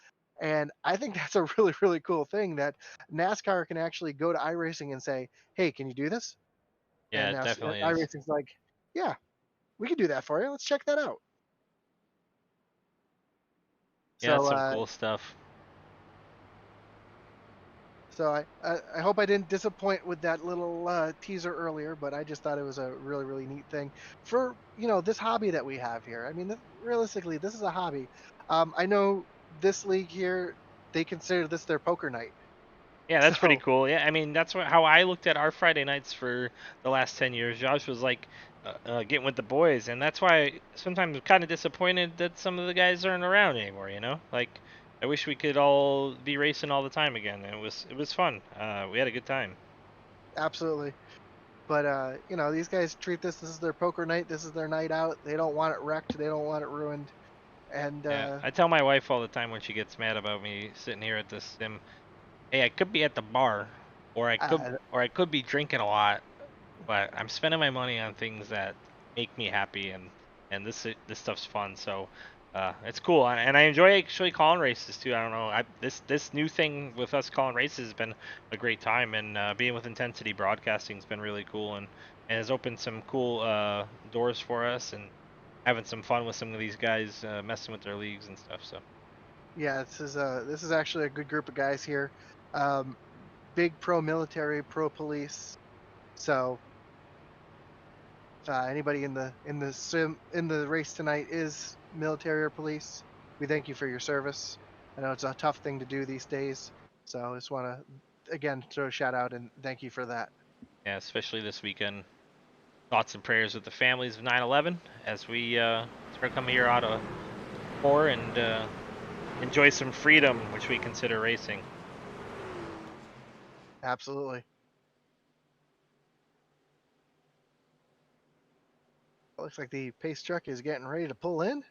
And I think that's a really, really cool thing that NASCAR can actually go to iRacing and say, "Hey, can you do this?" Yeah, And it now definitely is. iRacing's like, "Yeah, we can do that for you. Let's check that out." Yeah, that's So, some cool stuff. I hope I didn't disappoint with that little teaser earlier, but I just thought it was a really, really neat thing for this hobby that we have here. I mean, realistically, this is a hobby. I know this league here, they consider this their poker night. Yeah, that's pretty So cool. Yeah, I mean how I looked at our Friday nights for the last 10 years. Josh was like getting with the boys, and that's why sometimes I'm kind of disappointed that some of the guys aren't around anymore. Like I wish we could all be racing all the time again. It was fun. We had a good time. absolutely. But these guys treat this is their poker night. This is their night out. They don't want it wrecked. They don't want it ruined. And Yeah, I tell my wife all the time when she gets mad about me sitting here at this sim, hey, I could be at the bar, or I could uh, or I could be drinking a lot, but I'm spending my money on things that make me happy, and this stuff's fun. So it's cool, and I enjoy actually calling races too. I don't know, this new thing with us calling races has been a great time, and being with Intensity Broadcasting has been really cool, and has opened some cool doors for us, and having some fun with some of these guys messing with their leagues and stuff. So yeah, this is actually a good group of guys here. Um, Big pro military, pro police. So anybody in the race tonight is military or police, we thank you for your service. I know it's a tough thing to do these days, so I just want to again throw a shout out and thank you for that. Yeah, especially this weekend. Thoughts and prayers with the families of 9/11 as we come here out of war and enjoy some freedom, which we consider racing. Absolutely. Looks like the pace truck is getting ready to pull in.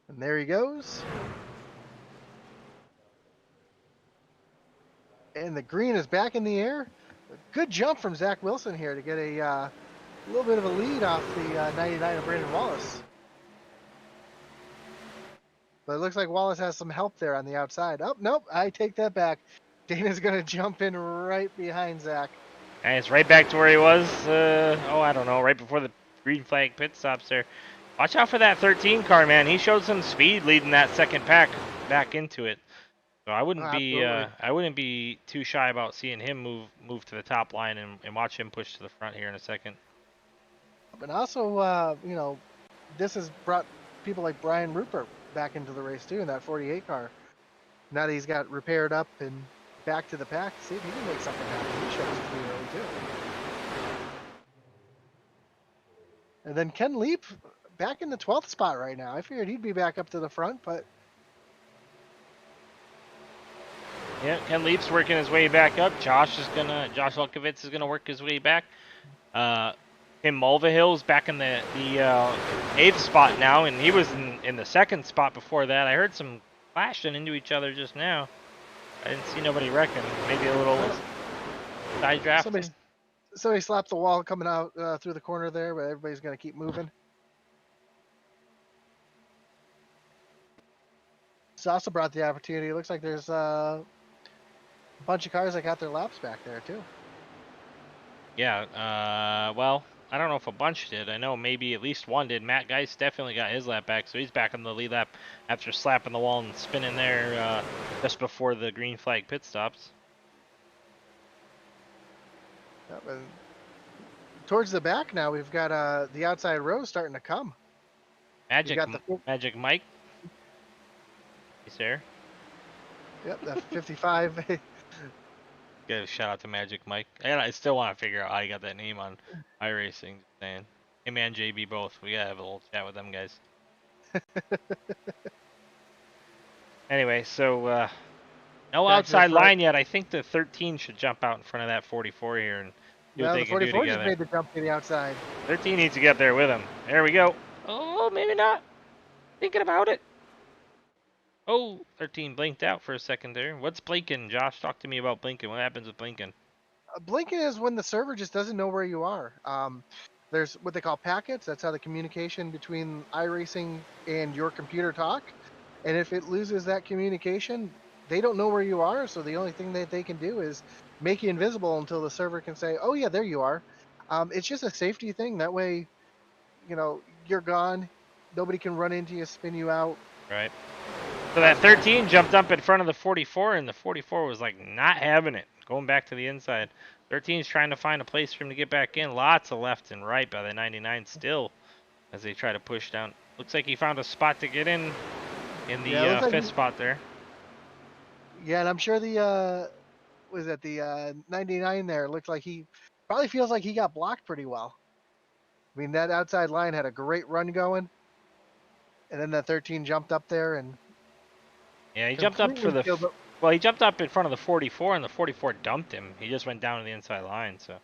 And there he goes. And the green is back in the air. A good jump from Zach Wilson here to get a little bit of a lead off the 99 of Brandon Wallace. But it looks like Wallace has some help there on the outside. Oh, nope, I take that back. Dana's going to jump in right behind Zach. And it's right back to where he was, I don't know, right before the green flag pit stops there. Watch out for that 13 car, man. He showed some speed leading that second pack back into it. So I wouldn't be too shy about seeing him move to the top line and watch him push to the front here in a second. But also, this has brought people like Brian Rupert back into the race too in that 48 car. Now that he's got repaired up and back to the pack, see if he can make something happen. He shows pretty early too. And then Ken Leap back in the 12th spot right now. I figured he'd be back up to the front, but yeah, Ken Leap's working his way back up. Josh Lukovitz is gonna work his way back. Tim Mulvihill's back in the 8th spot now, and he was in the 2nd spot before that. I heard some clashing into each other just now. I didn't see nobody wrecking. Maybe a little side drafting. Somebody slapped the wall coming out through the corner there, but everybody's going to keep moving. It's also brought the opportunity. It looks like there's a bunch of cars that got their laps back there too. Yeah, well, I don't know if a bunch did. I know maybe at least one did. Matt Geist definitely got his lap back, so he's back on the lead lap after slapping the wall and spinning there just before the green flag pit stops. Yep, and towards the back now, we've got the outside row starting to come. Magic Mike. He's there. Yep, the 55. Give a shout out to Magic Mike. I still want to figure out how you got that name on iRacing. Just saying. Him and JB both. We gotta have a little chat with them guys. Anyway, so no outside line yet. I think the 13 should jump out in front of that 44 here and do what they can do together. 44 just made the jump to the outside. 13 needs to get there with him. There we go. Oh, maybe not. Thinking about it. Oh, 13 blinked out for a second there. What's blinking? Josh, talk to me about blinking. What happens with blinking? Blinking is when the server just doesn't know where you are. There's what they call packets. That's how the communication between iRacing and your computer talk. And if it loses that communication, they don't know where you are. So the only thing that they can do is make you invisible until the server can say, "Oh yeah, there you are." It's just a safety thing. That way, you're gone. Nobody can run into you, spin you out. Right. So that 13 jumped up in front of the 44, and the 44 was like not having it, going back to the inside. 13 is trying to find a place for him to get back in. Lots of left and right by the 99 still as they try to push down. Looks like he found a spot to get in the 5th spot there. Yeah, and I'm sure the 99 there looks like he probably feels like he got blocked pretty well. I mean, that outside line had a great run going, and then that 13 jumped up there and yeah, he jumped up he jumped up in front of the 44, and the 44 dumped him. He just went down to the inside line. So.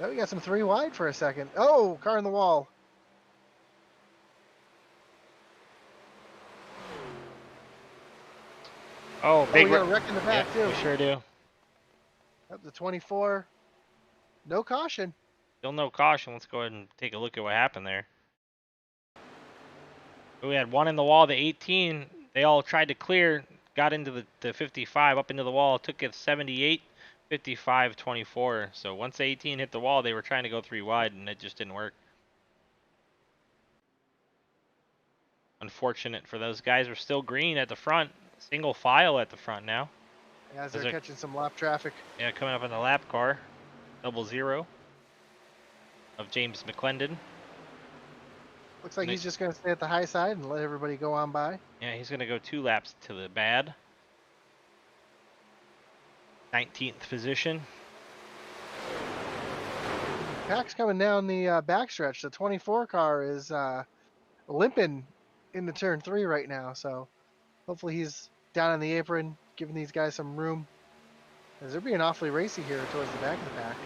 Oh, we got some 3 wide for a second. Oh, car in the wall. Oh, big we got a wreck in the back too. We sure do. Up the 24. No caution. Still no caution. Let's go ahead and take a look at what happened there. We had one in the wall, the 18. They all tried to clear, got into the 55, up into the wall, took it 78, 55, 24. So once the 18 hit the wall, they were trying to go 3 wide, and it just didn't work. Unfortunate for those guys. We're still green at the front. Single file at the front now. Yeah, as they're catching some lap traffic. Yeah, coming up in the lap car. 00 of James McClendon. Looks like he's just going to stay at the high side and let everybody go on by. Yeah, he's going to go 2 laps to the bad. 19th position. Pack's coming down the backstretch. The 24 car is limping into turn 3 right now, so hopefully he's down on the apron, giving these guys some room, as they're being awfully racy here towards the back of the pack.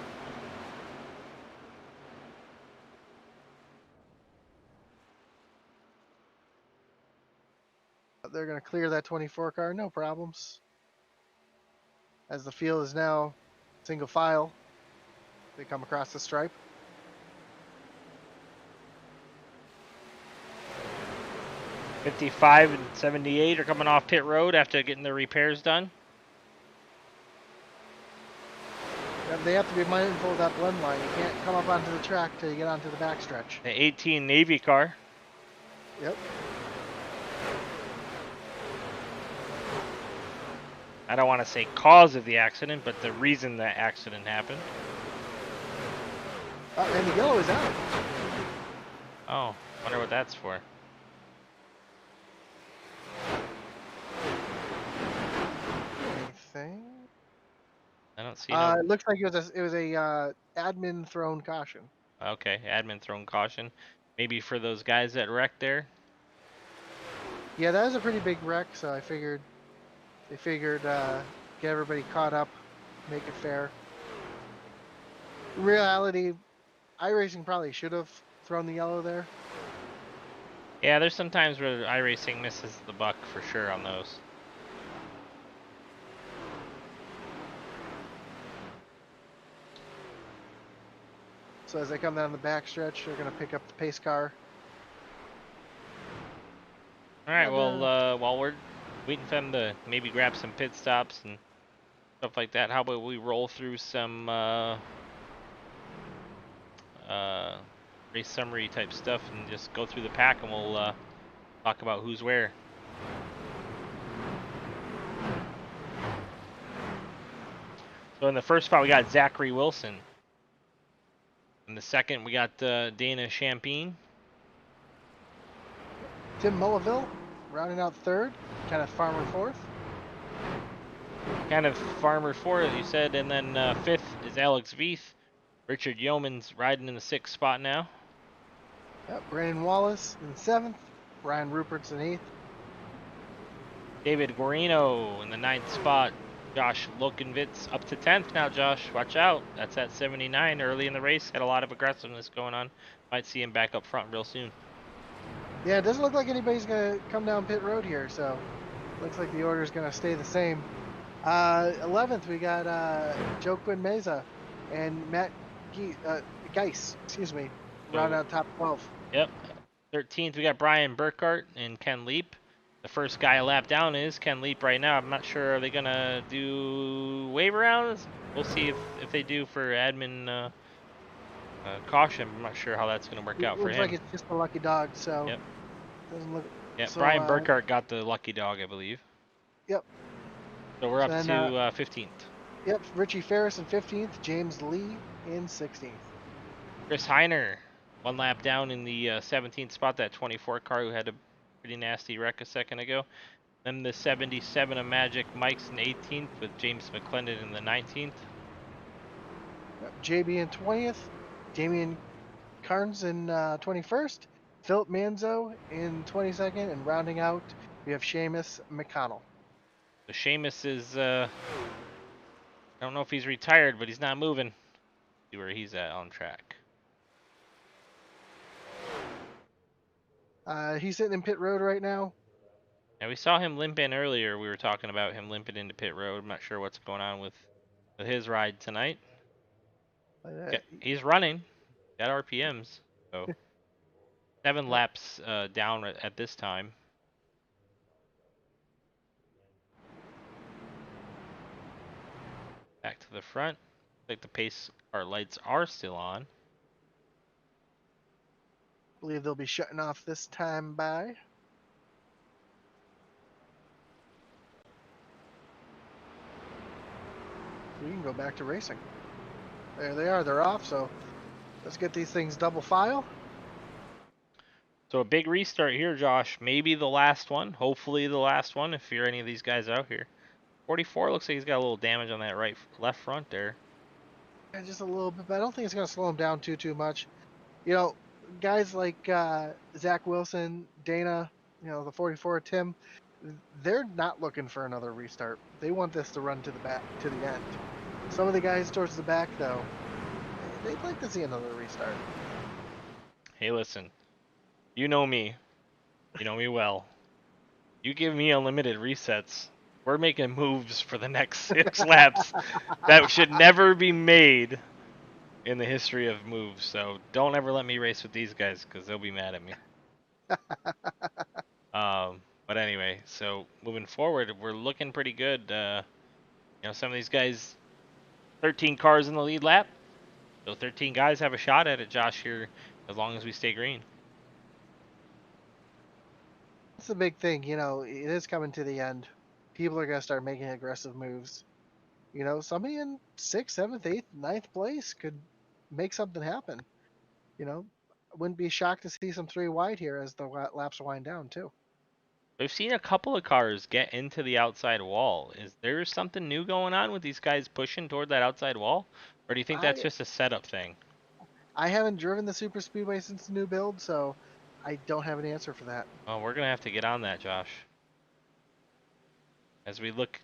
They're going to clear that 24 car, no problems. As the field is now single file, they come across the stripe. '55 and '78 are coming off pit road after getting their repairs done. They have to be mindful of that blend line. You can't come up onto the track till you get onto the backstretch. The 18 Navy car. Yep. I don't want to say cause of the accident, but the reason that accident happened. And the yellow is out. Oh, wonder what that's for. Anything? I don't see no. It looks like it was a admin thrown caution. Okay, admin thrown caution. Maybe for those guys that wrecked there. Yeah, that was a pretty big wreck, so I figured they figured get everybody caught up, make it fair. In reality, iRacing probably should have thrown the yellow there. Yeah, there's some times where iRacing misses the buck for sure on those. So as they come down the backstretch, they're going to pick up the pace car. All right, well, while we're waiting for them to maybe grab some pit stops and stuff like that, how about we roll through some race summary type stuff and just go through the pack, and we'll talk about who's where. So in the first spot, we got Zachary Wilson. In the second, we got Dana Champagne. Tim Mullaville rounding out third, Kenneth Farmer fourth. Kind of Farmer fourth, you said, and then fifth is Alex Veith. Richard Yeoman's riding in the sixth spot now. Yep, Brandon Wallace in seventh, Brian Rupert's in eighth. David Guarino in the ninth spot. Josh Lokenvitz up to 10th now, Josh. Watch out. That's at 79 early in the race. Had a lot of aggressiveness going on. Might see him back up front real soon. Yeah, it doesn't look like anybody's going to come down pit road here, so looks like the order is going to stay the same. 11th, we got Joe Quinn Meza and Matt Geis, round out top 12. Yep. 13th, we got Brian Burkhart and Ken Leap. The first guy a lap down is Ken Leap right now. I'm not sure, are they going to do wave rounds? We'll see if they do for admin caution. I'm not sure how that's going to work out for him. Looks like it's just a lucky dog, so yep. Doesn't look. Yeah, so, Brian Burkhart got the lucky dog, I believe. Yep. So we're up to 15th. Yep, Richie Ferris in 15th, James Lee in 16th. Chris Heiner, one lap down in the 17th spot, that 24 car who had a pretty nasty wreck a second ago. Then the 77 of Magic Mike's in 18th with James McClendon in the 19th. Yep, JB in 20th, Damian Carnes in 21st, Philip Manzo in 22nd, and rounding out, we have Seamus McConnell. So Seamus is, I don't know if he's retired, but he's not moving. See where he's at on track. He's sitting in pit road right now. Now we saw him limp in earlier. We were talking about him limping into pit road. I'm not sure what's going on with his ride tonight. Yeah, he's running. Got RPMs. So 7 laps down at this time. Back to the front. Like the pace car lights are still on. Believe they'll be shutting off this time by. We can go back to racing. There they are. They're off. So let's get these things double file. So a big restart here, Josh. Maybe the last one. Hopefully the last one if you're any of these guys out here. 44 looks like he's got a little damage on that left front there. Yeah, just a little bit, but I don't think it's going to slow him down too much. Guys like Zach Wilson, Dana, the 44 Tim, they're not looking for another restart. They want this to run to the back to the end. Some of the guys towards the back, though, they'd like to see another restart. Hey, listen, you know me. You know me well. You give me unlimited resets. We're making moves for the next 6 laps that should never be made in the history of moves. So don't ever let me race with these guys because they'll be mad at me. But anyway, so moving forward, we're looking pretty good. Some of these guys, 13 cars in the lead lap. So 13 guys have a shot at it, Josh, here, as long as we stay green. That's the big thing. It is coming to the end. People are going to start making aggressive moves. Somebody in 6th, 7th, 8th, 9th place could make something happen. I wouldn't be shocked to see some 3 wide here as the laps wind down, too. We've seen a couple of cars get into the outside wall. Is there something new going on with these guys pushing toward that outside wall? Or do you think that's I just a setup thing? I haven't driven the Super Speedway since the new build, so I don't have an answer for that. Well, we're going to have to get on that, Josh. As we look,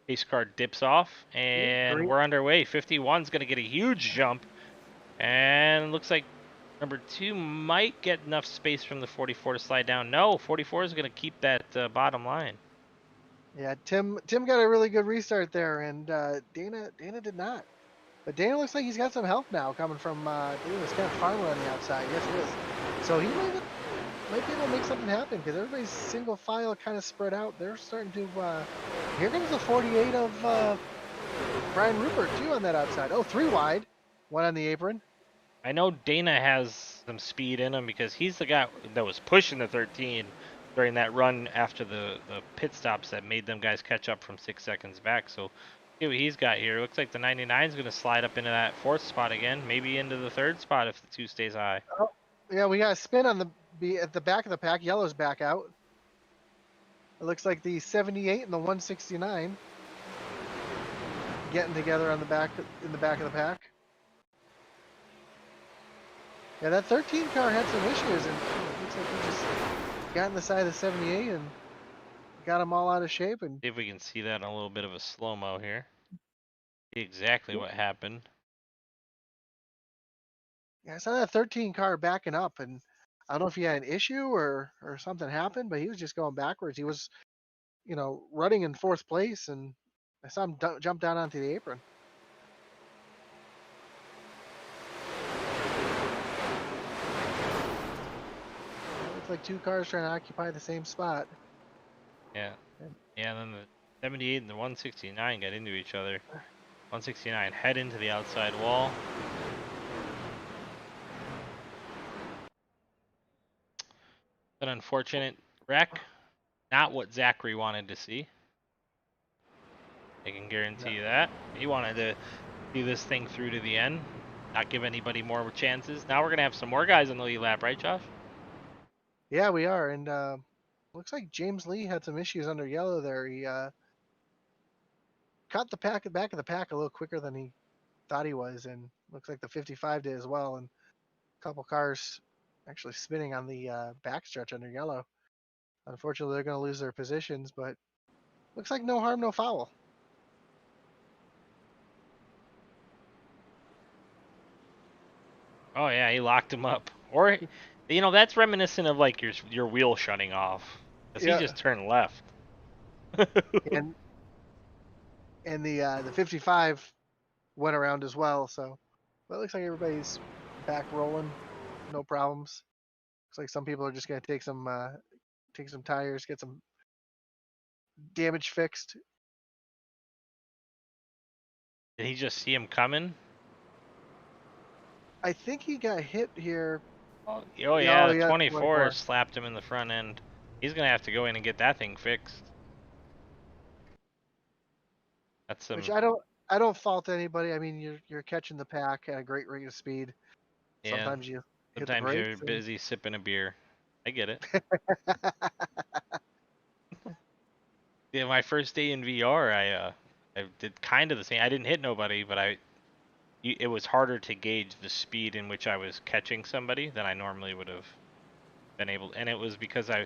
pace car dips off, Yeah, and great. we're underway. 51's going to get a huge jump. And looks like number 2 might get enough space from the 44 to slide down. No, 44 is going to keep that bottom line. Yeah, Tim got a really good restart there, and Dana did not. But Dana looks like he's got some help now coming from I believe it's Kent Farmer on the outside. Yes, it is. So he might be able to make something happen because everybody's single file kind of spread out. They're starting to. Here comes the 48 of Brian Rupert too on that outside. Oh, 3 wide, one on the apron. I know Dana has some speed in him because he's the guy that was pushing the 13 during that run after the pit stops that made them guys catch up from 6 seconds back. So see what he's got here. Looks like the 99 is going to slide up into that 4th spot again, maybe into the 3rd spot if the 2 stays high. Oh, yeah, we got a spin on at the back of the pack. Yellow's back out. It looks like the 78 and the 169 getting together on the back in the back of the pack. Yeah, that 13 car had some issues, and it looks like he just got in the side of the 78 and got them all out of shape. And See if we can see that in a little bit of a slow-mo here. See exactly what happened. yeah, I saw that 13 car backing up, and I don't know if he had an issue or something happened, but he was just going backwards. He was, running in 4th place, and I saw him jump down onto the apron. It looked like 2 cars trying to occupy the same spot. Yeah. Yeah, and then the 78 and the 169 got into each other. 169 head into the outside wall. An unfortunate wreck. Not what Zachary wanted to see. I can guarantee you that. He wanted to see this thing through to the end. Not give anybody more chances. Now we're going to have some more guys on the lead lap, right, Josh? Yeah, we are, and looks like James Lee had some issues under yellow there. He caught the back of the pack a little quicker than he thought he was, and looks like the 55 did as well. And a couple cars actually spinning on the backstretch under yellow. Unfortunately, they're going to lose their positions, but looks like no harm, no foul. Oh, yeah, he locked him up. Or, that's reminiscent of like your wheel shutting off. Because he Yeah, just turned left. and the 55 went around as well. So, but it looks like everybody's back rolling, no problems. Looks like some people are just going to take some tires, get some damage fixed. Did he just see him coming? I think he got hit here. Oh, Oh yeah, yeah, 24 24. slapped him in the front end. He's going to have to go in and get that thing fixed. That's Which some, I don't fault anybody. I mean, you're catching the pack at a great rate of speed. yeah, Sometimes you hit the sometimes you're brakes and busy sipping a beer. I get it. Yeah, my first day in VR, I did kind of the same. I didn't hit nobody, but it was harder to gauge the speed in which I was catching somebody than I normally would have been able. And it was because I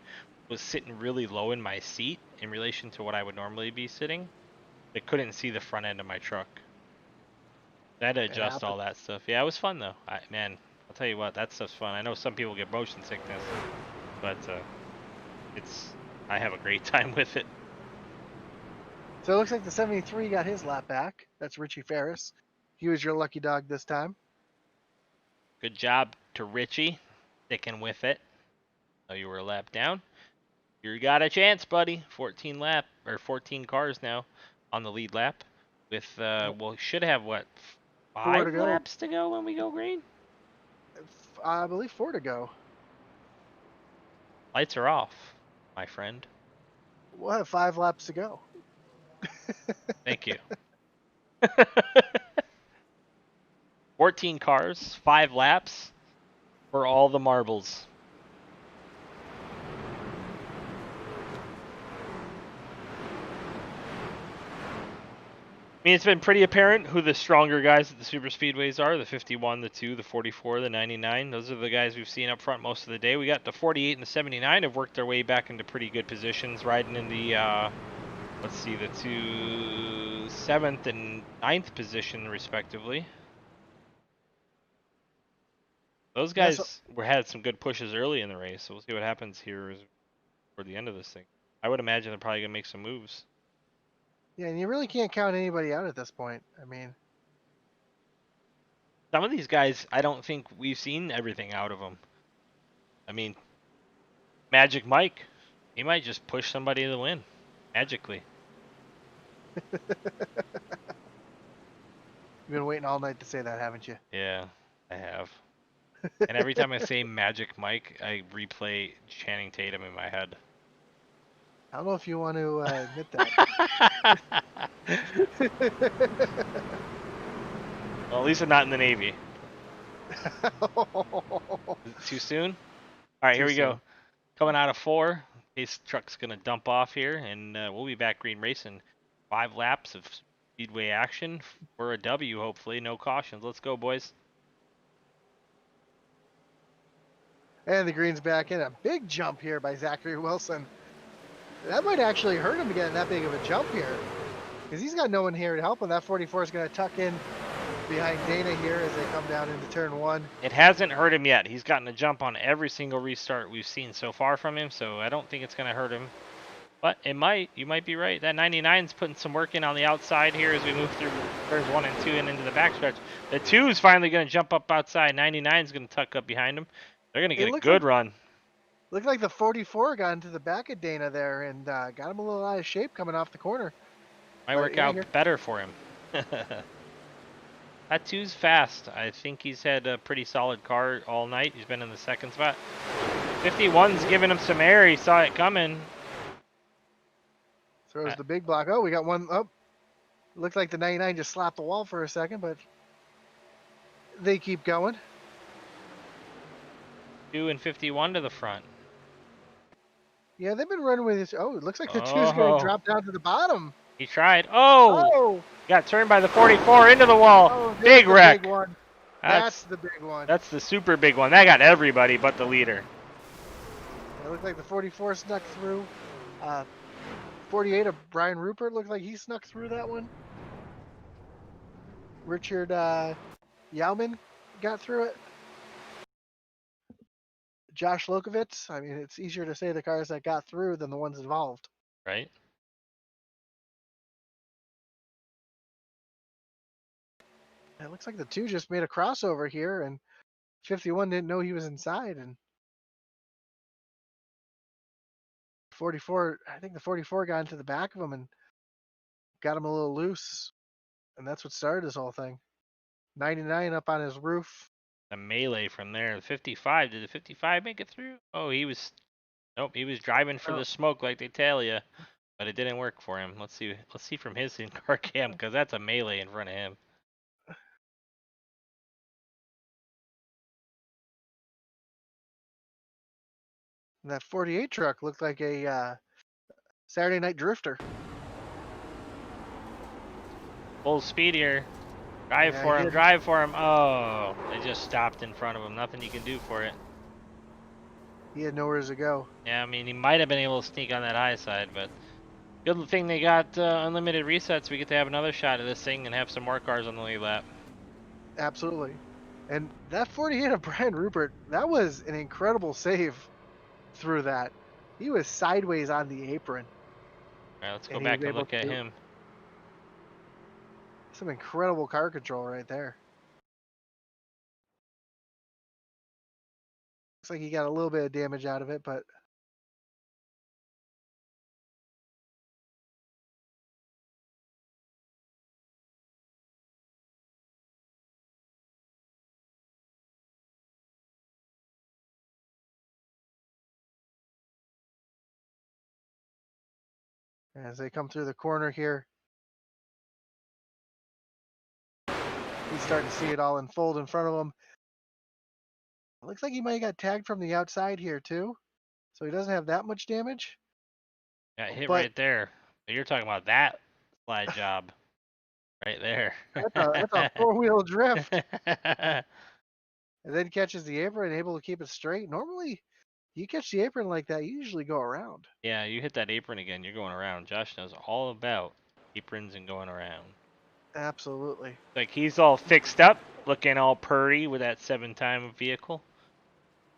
was sitting really low in my seat in relation to what I would normally be sitting. I couldn't see the front end of my truck. I had to It adjust happened. all that stuff. Yeah, it was fun though. Man, I'll tell you what, that stuff's fun. I know some people get motion sickness, but it's I have a great time with it. So it looks like the 73 got his lap back. That's Richie Ferris. He was your lucky dog this time. Good job to Richie, sticking with it. Oh, you were a lap down. You got a chance, buddy. 14 cars now on the lead lap. With well, should have what, 4 to 5 go. laps to go when we go green. I believe 4 to go. Lights are off, my friend. We'll have 5 laps to go. Thank you. 14 cars, 5 laps for all the marbles. I mean, it's been pretty apparent who the stronger guys at the super speedways are. The 51, the 2, the 44, the 99. Those are the guys we've seen up front most of the day. We got the 48 and the 79 have worked their way back into pretty good positions, riding in the, let's see, the 7th and 9th position, respectively. Those Yeah, so, guys had some good pushes early in the race, so we'll see what happens here toward the end of this thing. I would imagine they're probably going to make some moves. yeah, and you really can't count anybody out at this point. I mean, Some of these guys, I don't think we've seen everything out of them. I mean, Magic Mike, he might just push somebody to the win, magically. you've been waiting all night to say that, haven't you? Yeah, I have. And every time I say Magic Mike, I replay Channing Tatum in my head. I don't know if you want to admit that. Well, at least I'm not in the Navy. Is it too soon? All right, here Too we go. soon. Coming out of 4. His truck's going to dump off here, and we'll be back green racing. 5 laps of Speedway action for a W, hopefully. No cautions. Let's go, boys. And the green's back in. A big jump here by Zachary Wilson. That might actually hurt him to get that big of a jump here. Because he's got no one here to help him. That 44 is going to tuck in behind Dana here as they come down into turn 1. It hasn't hurt him yet. He's gotten a jump on every single restart we've seen so far from him, so I don't think it's going to hurt him. But it might. You might be right. That 99's putting some work in on the outside here as we move through turns 1 and 2 and into the backstretch. The 2's finally going to jump up outside. 99's going to tuck up behind him. They're going to get a good run. Looked like the 44 got into the back of Dana there and got him a little out of shape coming off the corner. Might work out better for him. That 2's fast. I think he's had a pretty solid car all night. He's been in the 2nd spot. 51's giving him some air. He saw it coming. Throws the big block. Oh, we got one up. Looked like the 99 just slapped the wall for a second, but they keep going. 2 and 51 to the front. Yeah, they've been running with this. Oh, it looks like the 2's going to drop down to the bottom. He tried. Oh! Oh! Got turned by the 44 into the wall. Oh, big wreck. Big one. That's the big one. That's the super big one. That got everybody but the leader. It looked like the 44 snuck through. 48 of Brian Rupert looked like he snuck through that one. Richard Yauman got through it. Josh Lokovitz. I mean, it's easier to say the cars that got through than the ones involved. Right. It looks like the 2 just made a crossover here, and 51 didn't know he was inside, and 44. I think the 44 got into the back of him and got him a little loose, and that's what started this whole thing. 99 up on his roof. A melee from there. The 55. Did the 55 make it through? Oh, he was. Nope. He was driving for the smoke like they tell you, but it didn't work for him. Let's see. Let's see from his in-car cam because that's a melee in front of him. And that 48 truck looked like a Saturday Night Drifter. Full speed here. Drive Yeah, for him, drive for him. Oh, they just stopped in front of him. Nothing you can do for it. he had nowhere to go. Yeah, I mean, he might have been able to sneak on that high side, but good thing they got unlimited resets. We get to have another shot at this thing and have some more cars on the lead lap. Absolutely. And that 48 of Brian Rupert, that was an incredible save through that. He was sideways on the apron, All right, let's go and he was back and able look to at do him. some incredible car control right there. Looks like he got a little bit of damage out of it, but as they come through the corner here, he's starting to see it all unfold in front of him. It looks like he might have got tagged from the outside here too, so he doesn't have that much damage. Got hit But right there. But you're talking about that slide job right there. that's a four-wheel drift, and then catches the apron, able to keep it straight. Normally, you catch the apron like that, you usually go around. Yeah, you hit that apron again, you're going around. Josh knows all about aprons and going around. Absolutely. Like he's all fixed up, looking all purry with that 7-time vehicle.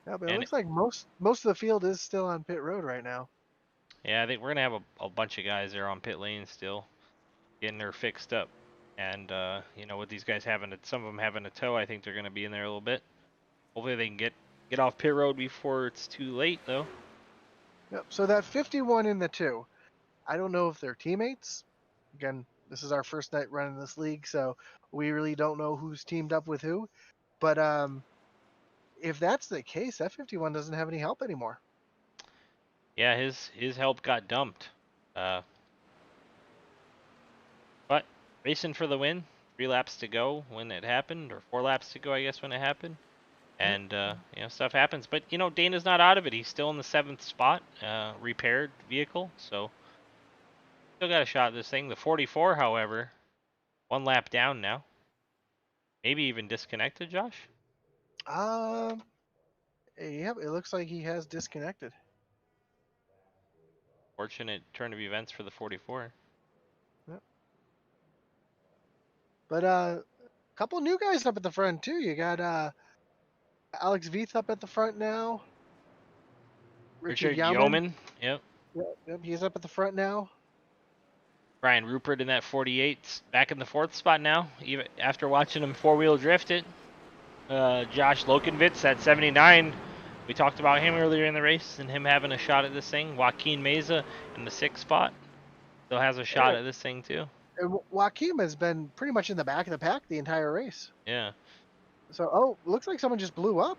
Yeah, but it And looks like most of the field is still on pit road right now. yeah, I think we're gonna have a bunch of guys there on pit lane still, getting her fixed up. And you know, with these guys having some of them having a tow, I think they're gonna be in there a little bit. Hopefully they can get off pit road before it's too late though. Yep. So that 51 in the two, I don't know if they're teammates. Again, this is our first night running this league, so we really don't know who's teamed up with who. But if that's the case, that 51 doesn't have any help anymore. Yeah, his help got dumped. Uh, but racing for the win. 3 laps to go when it happened, or 4 laps to go, I guess, when it happened. Yep. And you know, stuff happens. But you know, Dana's not out of it. He's still in the 7th spot, repaired vehicle, so still got a shot at this thing. The 44, however, 1 lap down now. Maybe even disconnected, Josh. Um. Yep. It looks like he has disconnected. Fortunate turn of events for the 44. Yep. But a couple new guys up at the front too. You got Alex Veith up at the front now. Richard Richard Yauman. Yeoman, yep. Yep. He's up at the front now. Brian Rupert in that 48, back in the 4th spot now, even after watching him four-wheel drift it. Josh Lokenvitz at 79. We talked about him earlier in the race and him having a shot at this thing. Joaquin Meza in the 6th spot still has a shot at this thing too. And Joaquim has been pretty much in the back of the pack the entire race. Yeah. So, oh, looks like someone just blew up.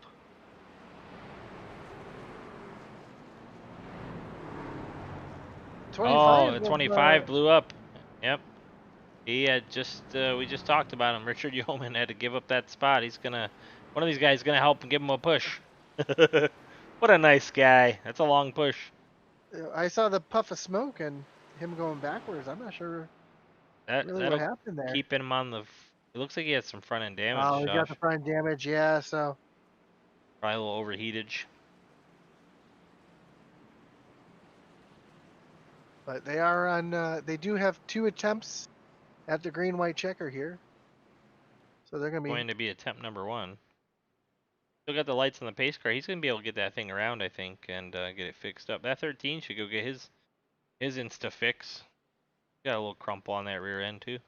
Oh, 25 the of, 25 blew up. Yep. He had just we just talked about him. Richard Yeoman had to give up that spot. One of these guys is gonna help and give him a push. What a nice guy. That's a long push. I saw the puff of smoke and him going backwards. I'm not sure really what That'll happened there. keep him on the. It looks like he had some front end damage, Oh, he got Josh. the front damage. Yeah, so. Probably a little overheated. But they are on, they do have 2 attempts at the green white checker here. So they're going to be. Going to be attempt number 1. Still got the lights on the pace car. He's gonna be able to get that thing around, I think, and get it fixed up. That 13 should go get his insta fix. Got a little crumple on that rear end too.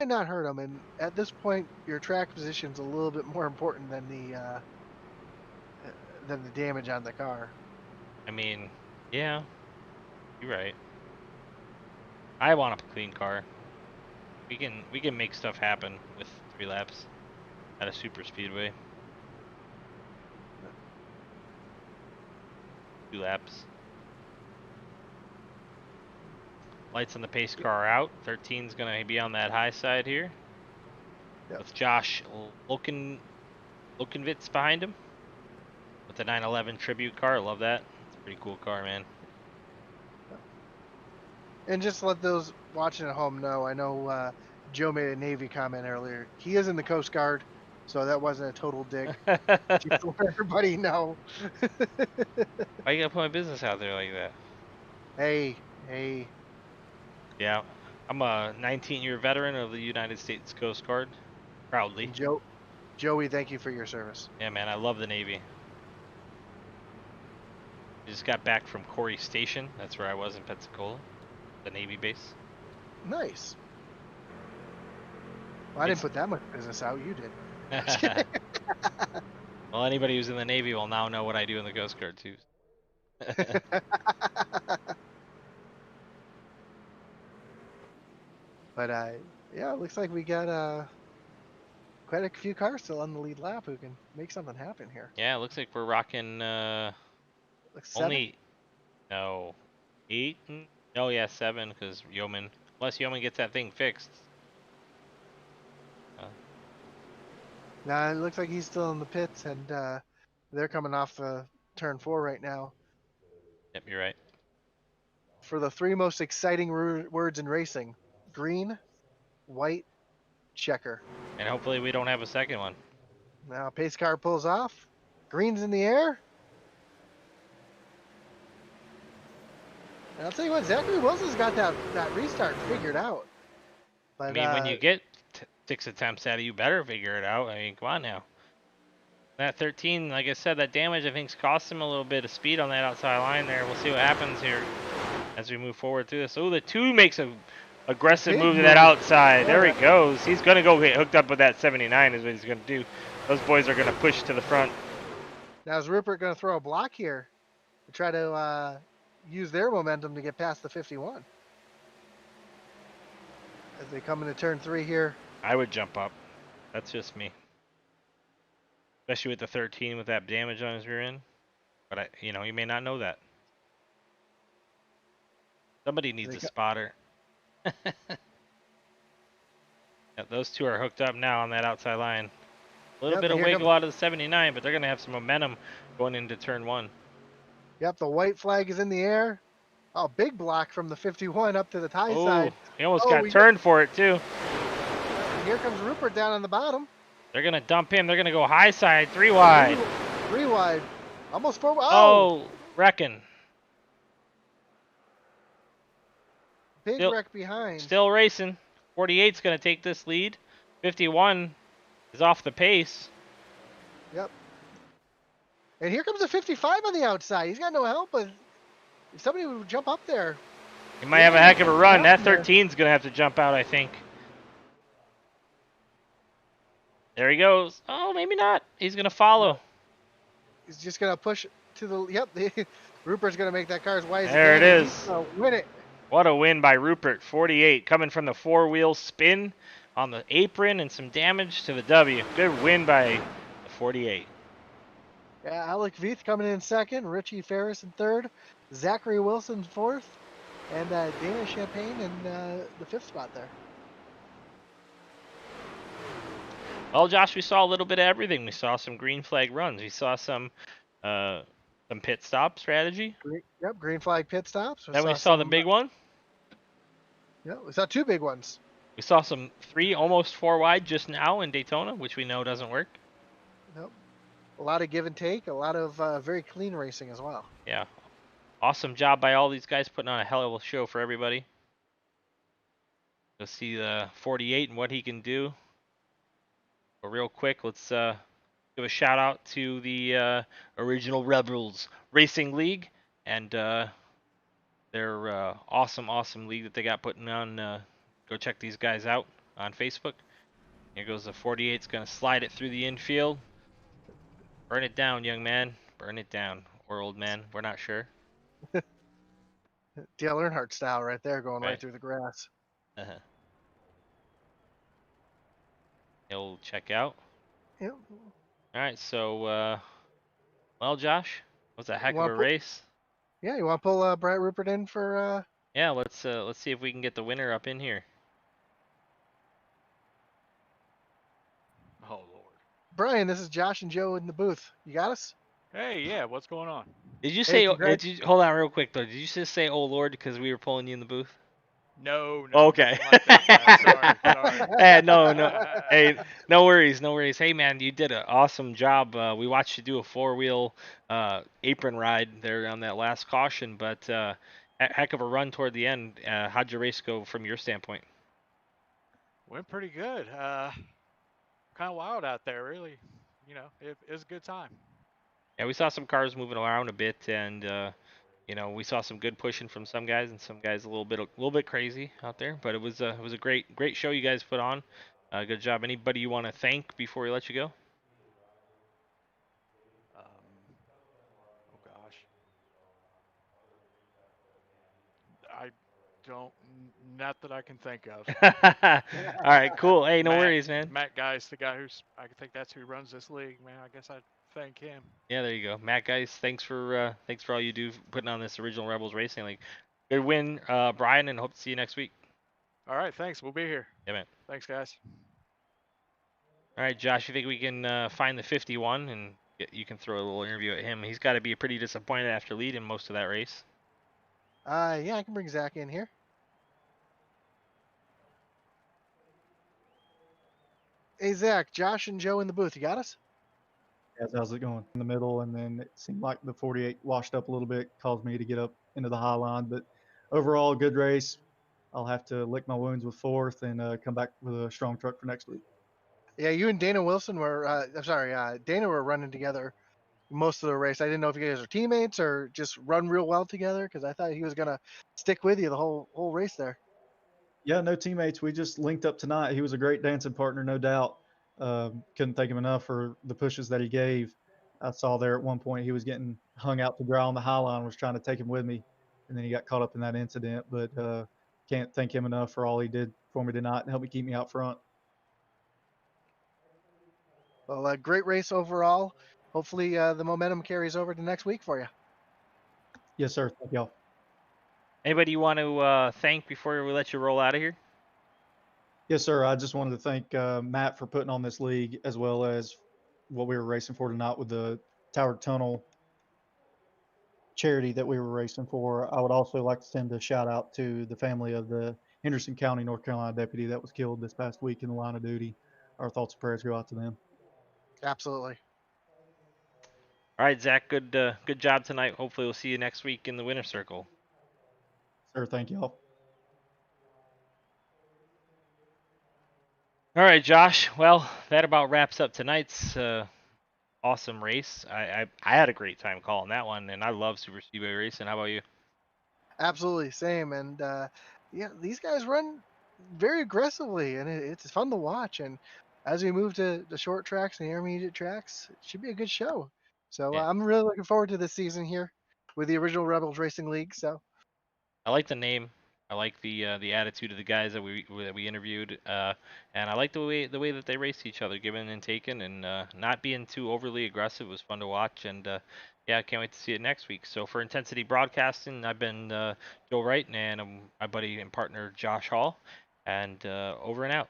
Might not hurt him. And at this point, your track position's a little bit more important than the damage on the car. I mean, yeah, you're right. I want a clean car. We can make stuff happen with 3 laps at a super speedway. 2 laps. Lights on the pace car are out. 13's gonna be on that high side here. Yep. With Josh Lokenvitz behind him. With the 911 tribute car. I love that. It's a pretty cool car, man. And just let those watching at home know, I know Joe made a Navy comment earlier. He is in the Coast Guard, so that wasn't a total dig. Just to let everybody know. Why you gotta put my business out there like that? Hey. Yeah, I'm a 19-year veteran of the United States Coast Guard, proudly. And Joey, thank you for your service. Yeah, man, I love the Navy. I just got back from Corey Station. That's where I was in Pensacola, the Navy base. Nice. Well, I didn't It's put that much business out. You did. well, anybody who's in the Navy will now know what I do in the Coast Guard too. But yeah, it looks like we got quite a few cars still on the lead lap who can make something happen here. Yeah, it looks like we're rocking Looks 7. only no 8. No, yeah, 7 because Yeoman, unless Yeoman gets that thing fixed. Nah, it looks like he's still in the pits, and they're coming off turn 4 right now. Yep, you're right. For the 3 most exciting words in racing: green, white, checker. And hopefully we don't have a second one. Now pace car pulls off. Green's in the air. And I'll tell you what, Zachary Wilson's got that restart figured out. But I mean, when you get 6 attempts at it, you better figure it out. I mean, come on now. That 13, like I said, that damage I think's cost him a little bit of speed on that outside line there. We'll see what happens here as we move forward through this. Oh, the 2 makes a aggressive move to that outside. There he goes. He's gonna go get hooked up with that 79 is what he's gonna do. Those boys are gonna push to the front. Now is Rupert gonna throw a block here to try to use their momentum to get past the 51? As they come into turn 3 here. I would jump up. That's just me. Especially with the 13 with that damage on his rear end. But you may not know that. Somebody needs a spotter. Yep, those 2 are hooked up now on that outside line. A little bit of wiggle out of the 79, but they're going to have some momentum going into turn 1. Yep, the white flag is in the air. Oh, big block from the 51 up to the tie side. He almost got turned for it, too. And here comes Rupert down on the bottom. They're going to dump him. They're going to go high side, 3 wide. 3 wide. Almost 4 wide. Oh, wrecking. Big wreck behind. Still racing. 48's going to take this lead. 51 is off the pace. Yep. And here comes a 55 on the outside. He's got no help, but if somebody would jump up there. He might have a heck of a run. That 13's going to have to jump out, I think. There he goes. Oh, maybe not. He's going to follow. He's just going to push to the... Yep. Rupert's going to make that car as wide as there it is. Win it. What a win by Rupert. 48 coming from the 4-wheel spin on the apron and some damage to the W. Good win by the 48. Yeah, Alec Veith coming in second. Richie Ferris in third. Zachary Wilson fourth. And Dana Champagne in the 5th spot there. Well, Josh, we saw a little bit of everything. We saw some green flag runs. We saw some pit stop strategy. Yep, green flag pit stops. Then we saw the big one. Yeah, we saw 2 big ones. We saw some 3 almost 4 wide just now in Daytona, which we know doesn't work. Nope. A lot of give and take. A lot of very clean racing as well. Yeah. Awesome job by all these guys putting on a hell of a show for everybody. Let's see the 48 and what he can do. But real quick, let's give a shout out to the Original Rebels Racing League and their awesome league that they got putting on. Go check these guys out on Facebook. Here goes the 48's going to slide it through the infield. Burn it down, young man. Burn it down. Or old man. We're not sure. Dale Earnhardt style right there, going right through the grass. He'll check out. Yep. All right, so, well, Josh, was a heck of a race. Yeah, you want to pull Brett Rupert in for? Yeah, let's see if we can get the winner up in here. Oh Lord. Brian, this is Josh and Joe in the booth. You got us? Hey, yeah, what's going on? Did you say? Hold on, real quick though. Did you just say "Oh Lord" because we were pulling you in the booth? No, no, Okay. nothing like that, guys. Sorry, sorry. No. Hey, no worries, no worries. Hey, man, you did an awesome job. We watched you do a four-wheel apron ride there on that last caution, but heck of a run toward the end. How'd your race go from your standpoint? Went pretty good. Kind of wild out there, really. You know, it was a good time. Yeah, we saw some cars moving around a bit, and we saw some good pushing from some guys, and some guys a little bit crazy out there. But it was a great show you guys put on. Good job. Anybody you want to thank before we let you go? Oh gosh, I don't, not that I can think of. All right, cool. Hey, no Matt, worries, man. Matt Geist, the guy who's, I think that's who runs this league, man. I guess I'd thank him. Yeah, there you go, Matt. Guys, thanks for all you do putting on this original Rebels Racing League. Good win, Brian, and hope to see you next week. All right, thanks. We'll be here. Yeah, man. Thanks, guys. All right, Josh, you think we can find the 51 and you can throw a little interview at him? He's got to be pretty disappointed after leading most of that race. Yeah, I can bring Zach in here. Hey, Zach, Josh, and Joe in the booth. You got us? Guys, how's it going? In the middle, and then it seemed like the 48 washed up a little bit, caused me to get up into the high line. But overall, good race. I'll have to lick my wounds with fourth and come back with a strong truck for next week. Yeah, you and Dana Wilson were. I'm sorry, Dana were running together most of the race. I didn't know if you guys are teammates or just run real well together because I thought he was gonna stick with you the whole race there. Yeah, no teammates. We just linked up tonight. He was a great dancing partner, no doubt. Couldn't thank him enough for the pushes that he gave. I saw there at one point he was getting hung out to dry on the high line, was trying to take him with me, and then he got caught up in that incident. But can't thank him enough for all he did for me tonight and help me keep me out front. Well, great race overall. Hopefully, the momentum carries over to next week for you. Yes, sir. Thank y'all. Anybody you want to thank before we let you roll out of here? Yes, sir. I just wanted to thank Matt for putting on this league, as well as what we were racing for tonight with the Tower Tunnel charity that we were racing for. I would also like to send a shout out to the family of the Henderson County, North Carolina deputy that was killed this past week in the line of duty. Our thoughts and prayers go out to them. Absolutely. All right, Zach. Good job tonight. Hopefully, we'll see you next week in the winner's circle. Sir, thank y'all. All right, Josh. Well, that about wraps up tonight's awesome race. I had a great time calling that one, and I love Super Speedway racing. How about you? Absolutely, same. And yeah, these guys run very aggressively, and it's fun to watch. And as we move to the short tracks and the intermediate tracks, it should be a good show. So Yeah. I'm really looking forward to this season here with the original Rebels Racing League. So I like the name. I like the attitude of the guys that we interviewed, and I like the way that they race each other, giving and taking, and not being too overly aggressive. It was fun to watch, and yeah, I can't wait to see it next week. So for Intensity Broadcasting, I've been Joe Wright, and my buddy and partner Josh Hall, and over and out.